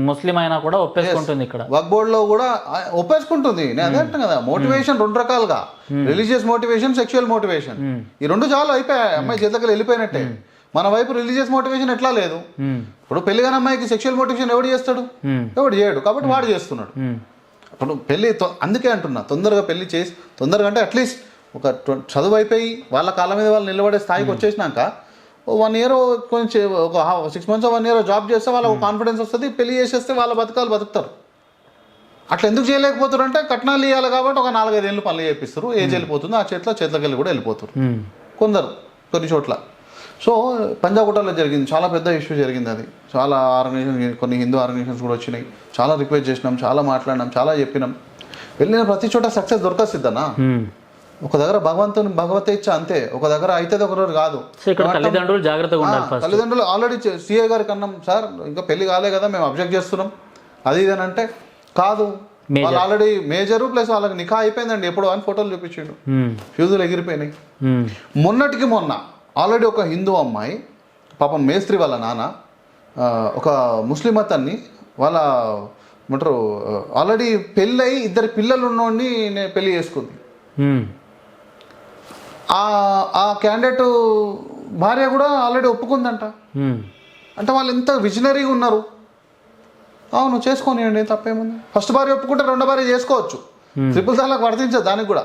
ముస్లిం అయినా కూడా ఒప్పేసుకుంటుంది. ఇక్కడ వక్ బోర్డులో కూడా ఒప్పేసుకుంటుంది. నేను అదే అంటాను కదా, మోటివేషన్ 2 రకాలుగా, రిలీజియస్ మోటివేషన్, సెక్షువల్ మోటివేషన్, ఈ 2 చాలా అయిపోయాయి. అమ్మాయి చేతకి వెళ్ళిపోయినట్టే. మన వైపు రిలీజియస్ మోటివేషన్ ఎట్లా లేదు. ఇప్పుడు పెళ్లి కాని అమ్మాయికి సెక్షువల్ మోటివేషన్ ఎవడు చేస్తాడు? ఎవడు చేయడు, కాబట్టి వాడు చేస్తున్నాడు. ఇప్పుడు పెళ్ళి అందుకే అంటున్నా, తొందరగా పెళ్లి చేసి తొందరగా అంటే అట్లీస్ట్ ఒక చదువు అయిపోయి వాళ్ళ కాళ్ళ మీద వాళ్ళు నిలబడే స్థాయికి వచ్చేసినాక 1 year కొంచెం ఒక 6 months 1 year జాబ్ చేస్తే వాళ్ళకు కాన్ఫిడెన్స్ వస్తుంది. పెళ్లి చేసేస్తే వాళ్ళ బతుకుతారు. అట్లా ఎందుకు చేయలేకపోతారు అంటే కట్నాలు ఇవ్వాలి కాబట్టి ఒక 4-5 ఏళ్ళు పనులు చేపిస్తారు, ఏజ్ వెళ్ళిపోతుంది, ఆ చేతులకి వెళ్ళి కూడా వెళ్ళిపోతారు కొన్ని చోట్ల. సో పంజాగుట్టలో జరిగింది, చాలా పెద్ద ఇష్యూ జరిగింది. అది చాలా ఆర్గనైజేషన్, కొన్ని హిందూ ఆర్గనైజేషన్స్ కూడా వచ్చినాయి. చాలా రిక్వెస్ట్ చేసినాం, చాలా మాట్లాడినాం, చాలా చెప్పినాం. వెళ్ళిన ప్రతి చోట సక్సెస్ దొరకసిద్దనా. ఒక దగ్గర భగవత్ ఇచ్చ అంతే, ఒక దగ్గర అయితే ఒక రోజు కాదు. తల్లిదండ్రులు జాగ్రత్తగా ఉండాలి. తల్లిదండ్రులు ఆల్రెడీ సిఐ గారికి అన్నాం, సార్ ఇంకా పెళ్లి కాలే కదా, మేము అబ్జెక్ట్ చేస్తున్నాం అది ఇదని అంటే, కాదు వాళ్ళు ఆల్రెడీ మేజరు ప్లస్ వాళ్ళకి నికా అయిపోయిందండి ఎప్పుడు అని ఫోటోలు చూపించిండు, ఫ్యూజులు ఎగిరిపోయినాయి. మొన్నటికి మొన్న ఆల్రెడీ ఒక హిందూ అమ్మాయి పాపం మేస్త్రి వాళ్ళ నాన్న ఒక ముస్లిం అతన్ని వాళ్ళ ఏమంటారు ఆల్రెడీ పెళ్ళయి 2 పిల్లలు ఉన్నోడిని పెళ్లి చేసుకుంది. ఆ క్యాండిడేట్ భార్య కూడా ఆల్రెడీ ఒప్పుకుందంట. అంటే వాళ్ళు ఎంత విజనరీగా ఉన్నారు. అవును చేసుకోనియండి, తప్పేముంది. ఫస్ట్ భార్య ఒప్పుకుంటే రెండో భార్య చేసుకోవచ్చు. ట్రిపుల్ తలాక్ వర్తించదు దానికి కూడా.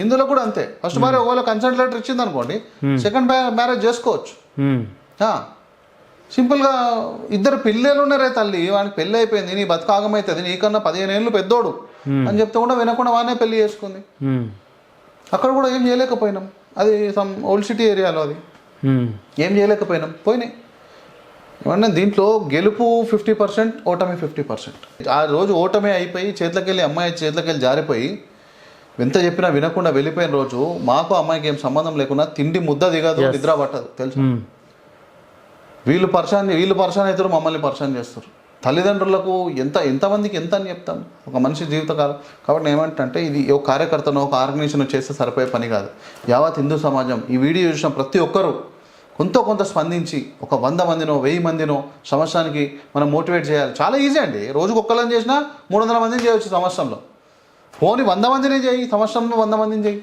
ఇందులో కూడా అంతే. ఫస్ట్ భార్య ఒకవేళ కన్సెంట్ లెటర్ ఇచ్చింది అనుకోండి, సెకండ్ మ్యారేజ్ చేసుకోవచ్చు. సింపుల్గా ఇద్దరు పిల్లలు ఉన్నారే తల్లి, వానికి పెళ్ళి అయిపోయింది, నీ బతుకాగమవుతుంది, నీకన్నా 15 ఏళ్ళు పెద్దోడు అని చెప్తే కూడా వినకుండా వానే పెళ్లి చేసుకుంది. అక్కడ కూడా ఏం చేయలేకపోయినాం. అది సమ్ ఓల్డ్ సిటీ ఏరియాలో అది ఏం చేయలేకపోయినాం, పోయినాయి. ఏమన్నా దీంట్లో గెలుపు 50%, ఓటమి 50%. ఆ రోజు ఓటమి అయిపోయి చేతిలోకెళ్ళి అమ్మాయి చేతిలోకెళ్ళి జారిపోయి ఎంత చెప్పినా వినకుండా వెళ్ళిపోయిన రోజు మాకు అమ్మాయికి ఏం సంబంధం లేకుండా తిండి ముద్ద దిగదు, నిద్ర పట్టదు తెలుసు. వీళ్ళు పర్షాన్ అవుతారు, మమ్మల్ని పర్షాన్ చేస్తారు. తల్లిదండ్రులకు ఎంతమందికి ఎంత అని చెప్తాం ఒక మనిషి జీవితకాలం. కాబట్టి నేను ఏమంటే ఇది ఒక కార్యకర్తనో ఒక ఆర్గనైజేషన్ చేస్తే సరిపోయే పని కాదు. యావత్ హిందూ సమాజం ఈ వీడియో చూసిన ప్రతి ఒక్కరూ కొంత స్పందించి ఒక 100 మందినో 1000 మందినో సంవత్సరానికి మనం మోటివేట్ చేయాలి. చాలా ఈజీ అండి. రోజుకు ఒక్కళ్ళని చేసినా 300 మందిని చేయవచ్చు సంవత్సరంలో. పోనీ 100 మందిని చేయి, సంవత్సరంలో 100 మందిని చేయి.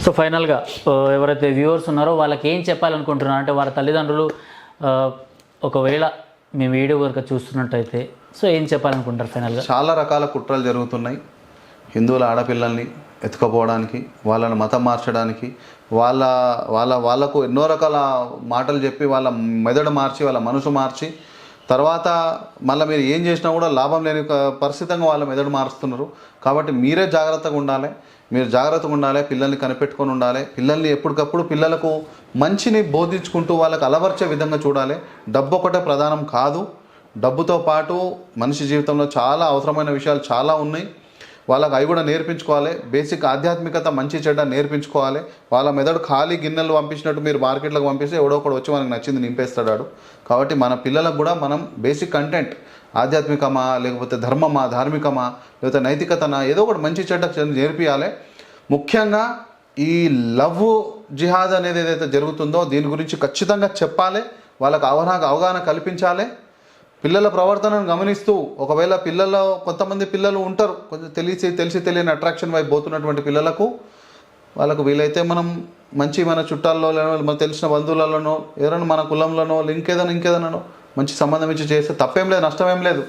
సో ఫైనల్గా ఎవరైతే వ్యూవర్స్ ఉన్నారో వాళ్ళకి ఏం చెప్పాలనుకుంటున్నారు అంటే, వాళ్ళ తల్లిదండ్రులు ఒకవేళ మీ వీడియో కనుక చూస్తున్నట్టయితే సో ఏం చెప్పాలనుకుంటారు ఫైనల్గా? చాలా రకాల కుట్రలు జరుగుతున్నాయి. హిందువుల ఆడపిల్లల్ని ఎత్తుకుపోవడానికి, వాళ్ళని మతం మార్చడానికి, వాళ్ళకు ఎన్నో రకాల మాటలు చెప్పి వాళ్ళ మెదడు మార్చి వాళ్ళ మనసు మార్చి తర్వాత మళ్ళీ మీరు ఏం చేసినా కూడా లాభం లేని పరిస్థితంగా వాళ్ళ మెదడు మారుస్తున్నారు. కాబట్టి మీరే జాగ్రత్తగా ఉండాలి. పిల్లల్ని కనిపెట్టుకొని ఉండాలి. పిల్లల్ని ఎప్పటికప్పుడు పిల్లలకు మంచిని బోధించుకుంటూ వాళ్ళకి అలవర్చే విధంగా చూడాలి. డబ్బు ఒకటే ప్రధానం కాదు. డబ్బుతో పాటు మనిషి జీవితంలో చాలా అవసరమైన విషయాలు చాలా ఉన్నాయి. వాళ్ళకి అవి కూడా నేర్పించుకోవాలి. బేసిక్ ఆధ్యాత్మికత మంచి చెడ్డ నేర్పించుకోవాలి. వాళ్ళ మెదడు ఖాళీ గిన్నెలు పంపించినట్టు మీరు మార్కెట్లోకి పంపిస్తే ఎవడో ఒకడు వచ్చి మనకు నచ్చింది నింపేస్తాడు. కాబట్టి మన పిల్లలకు కూడా మనం బేసిక్ కంటెంట్ ఆధ్యాత్మికమా లేకపోతే ధర్మమా ధార్మికమా లేకపోతే నైతికతనా ఏదో ఒకటి మంచి చెడ్డ నేర్పియాలి. ముఖ్యంగా ఈ లవ్ జిహాద్ అనేది ఏదైతే జరుగుతుందో దీని గురించి ఖచ్చితంగా చెప్పాలి. వాళ్ళకు అవగాహన కల్పించాలి. పిల్లల ప్రవర్తనను గమనిస్తూ ఒకవేళ కొంతమంది పిల్లలు ఉంటారు కొంచెం తెలిసి తెలియని అట్రాక్షన్ వైపు పోతున్నటువంటి పిల్లలకు వాళ్ళకు వీలైతే మనం మన చుట్టాల్లోనో మన తెలిసిన బంధువులలోనో ఎవరైనా మన కులంలోనో ఇంకేదైనానో మంచి సంబంధం ఇచ్చి చేస్తే తప్పేం లేదు, నష్టమేం లేదు.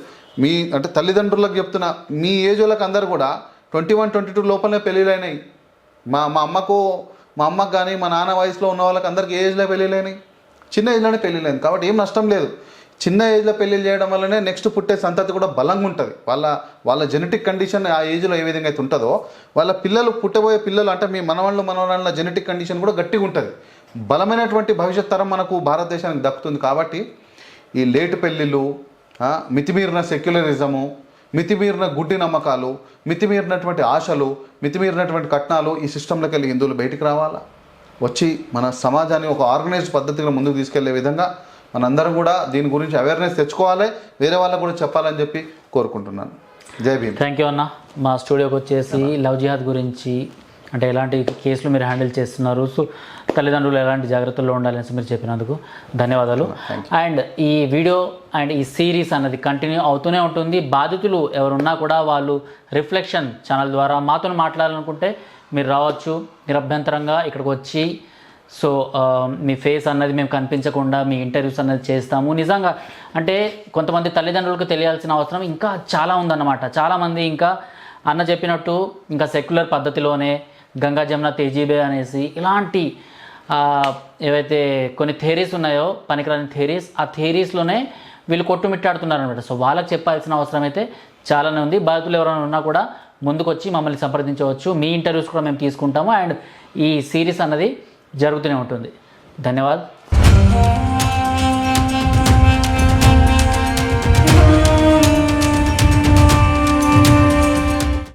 అంటే తల్లిదండ్రులకు చెప్తున్నా, మీ ఏజ్ వాళ్ళకి అందరు కూడా 21, 22 లోపలనే పెళ్ళిళ్ళైనాయి. మా అమ్మకు కానీ మా నాన్న వయసులో ఉన్న వాళ్ళకి అందరికీ ఏజ్లో పెళ్ళిళ్ళైనాయి, చిన్న ఏజ్లోనే పెళ్ళిళ్ళైంది. కాబట్టి ఏం నష్టం లేదు. చిన్న ఏజ్లో పెళ్ళిళ్ళు చేయడం వల్లనే నెక్స్ట్ పుట్టే సంతతి కూడా బలంగా ఉంటుంది. వాళ్ళ జెనెటిక్ కండిషన్ ఆ ఏజ్లో ఏ విధంగా అయితే ఉంటుందో వాళ్ళ పుట్టబోయే పిల్లలు అంటే మీ మనవాళ్ళ జెనెటిక్ కండిషన్ కూడా గట్టిగా ఉంటుంది. బలమైనటువంటి భవిష్యత్ తరం మనకు భారతదేశానికి దక్కుతుంది. కాబట్టి ఈ లేటు పెళ్ళిళ్ళు, మితిమీరిన సెక్యులరిజము, మితిమీరిన గుడ్డి నమ్మకాలు, మితిమీరినటువంటి ఆశలు, మితిమీరినటువంటి కట్నాలు ఈ సిస్టంలోకి వెళ్ళి హిందువులు బయటికి రావాలా, వచ్చి మన సమాజాన్ని ఒక ఆర్గనైజ్డ్ పద్ధతిగా ముందుకు తీసుకెళ్లే విధంగా మనందరం కూడా దీని గురించి అవేర్నెస్ తెచ్చుకోవాలి, వేరే వాళ్ళకు కూడా చెప్పాలని చెప్పి కోరుకుంటున్నాను. జై భీమ్. థ్యాంక్ యూ అన్న. మా స్టూడియోకి వచ్చేసి లవ్ జిహాద్ గురించి అంటే ఎలాంటి కేసులు మీరు హ్యాండిల్ చేస్తున్నారు, సో తల్లిదండ్రులు ఎలాంటి జాగ్రత్తల్లో ఉండాలని మీరు చెప్పినందుకు ధన్యవాదాలు. అండ్ ఈ వీడియో అండ్ ఈ సిరీస్ అన్నది కంటిన్యూ అవుతూనే ఉంటుంది. బాధితులు ఎవరున్నా కూడా వాళ్ళు రిఫ్లెక్షన్ ఛానల్ ద్వారా మాతో మాట్లాడాలనుకుంటే మీరు రావచ్చు నిరభ్యంతరంగా ఇక్కడికి వచ్చి. సో మీ ఫేస్ అన్నది మేము కనిపించకుండా మీ ఇంటర్వ్యూస్ అన్నది చేస్తాము. నిజంగా అంటే కొంతమంది తల్లిదండ్రులకు తెలియాల్సిన అవసరం ఇంకా చాలా ఉందన్నమాట. చాలామంది ఇంకా అన్న చెప్పినట్టు ఇంకా సెక్యులర్ పద్ధతిలోనే గంగా జమున తేజీబే అనేసి ఇలాంటి ఏవైతే కొన్ని థియరీస్ ఉన్నాయో పనికిరాని థియరీస్, ఆ థియరీస్లోనే వీళ్ళు కొట్టుమిట్టాడుతున్నారు అనమాట. సో వాళ్ళకి చెప్పాల్సిన అవసరం అయితే చాలానే ఉంది. బాధితులు ఎవరైనా ఉన్నా కూడా ముందుకు వచ్చి మమ్మల్ని సంప్రదించవచ్చు. మీ ఇంటర్వ్యూస్ కూడా మేము తీసుకుంటాము. అండ్ ఈ సిరీస్ అన్నది జరుగుతూనే ఉంటుంది. ధన్యవాదాలు.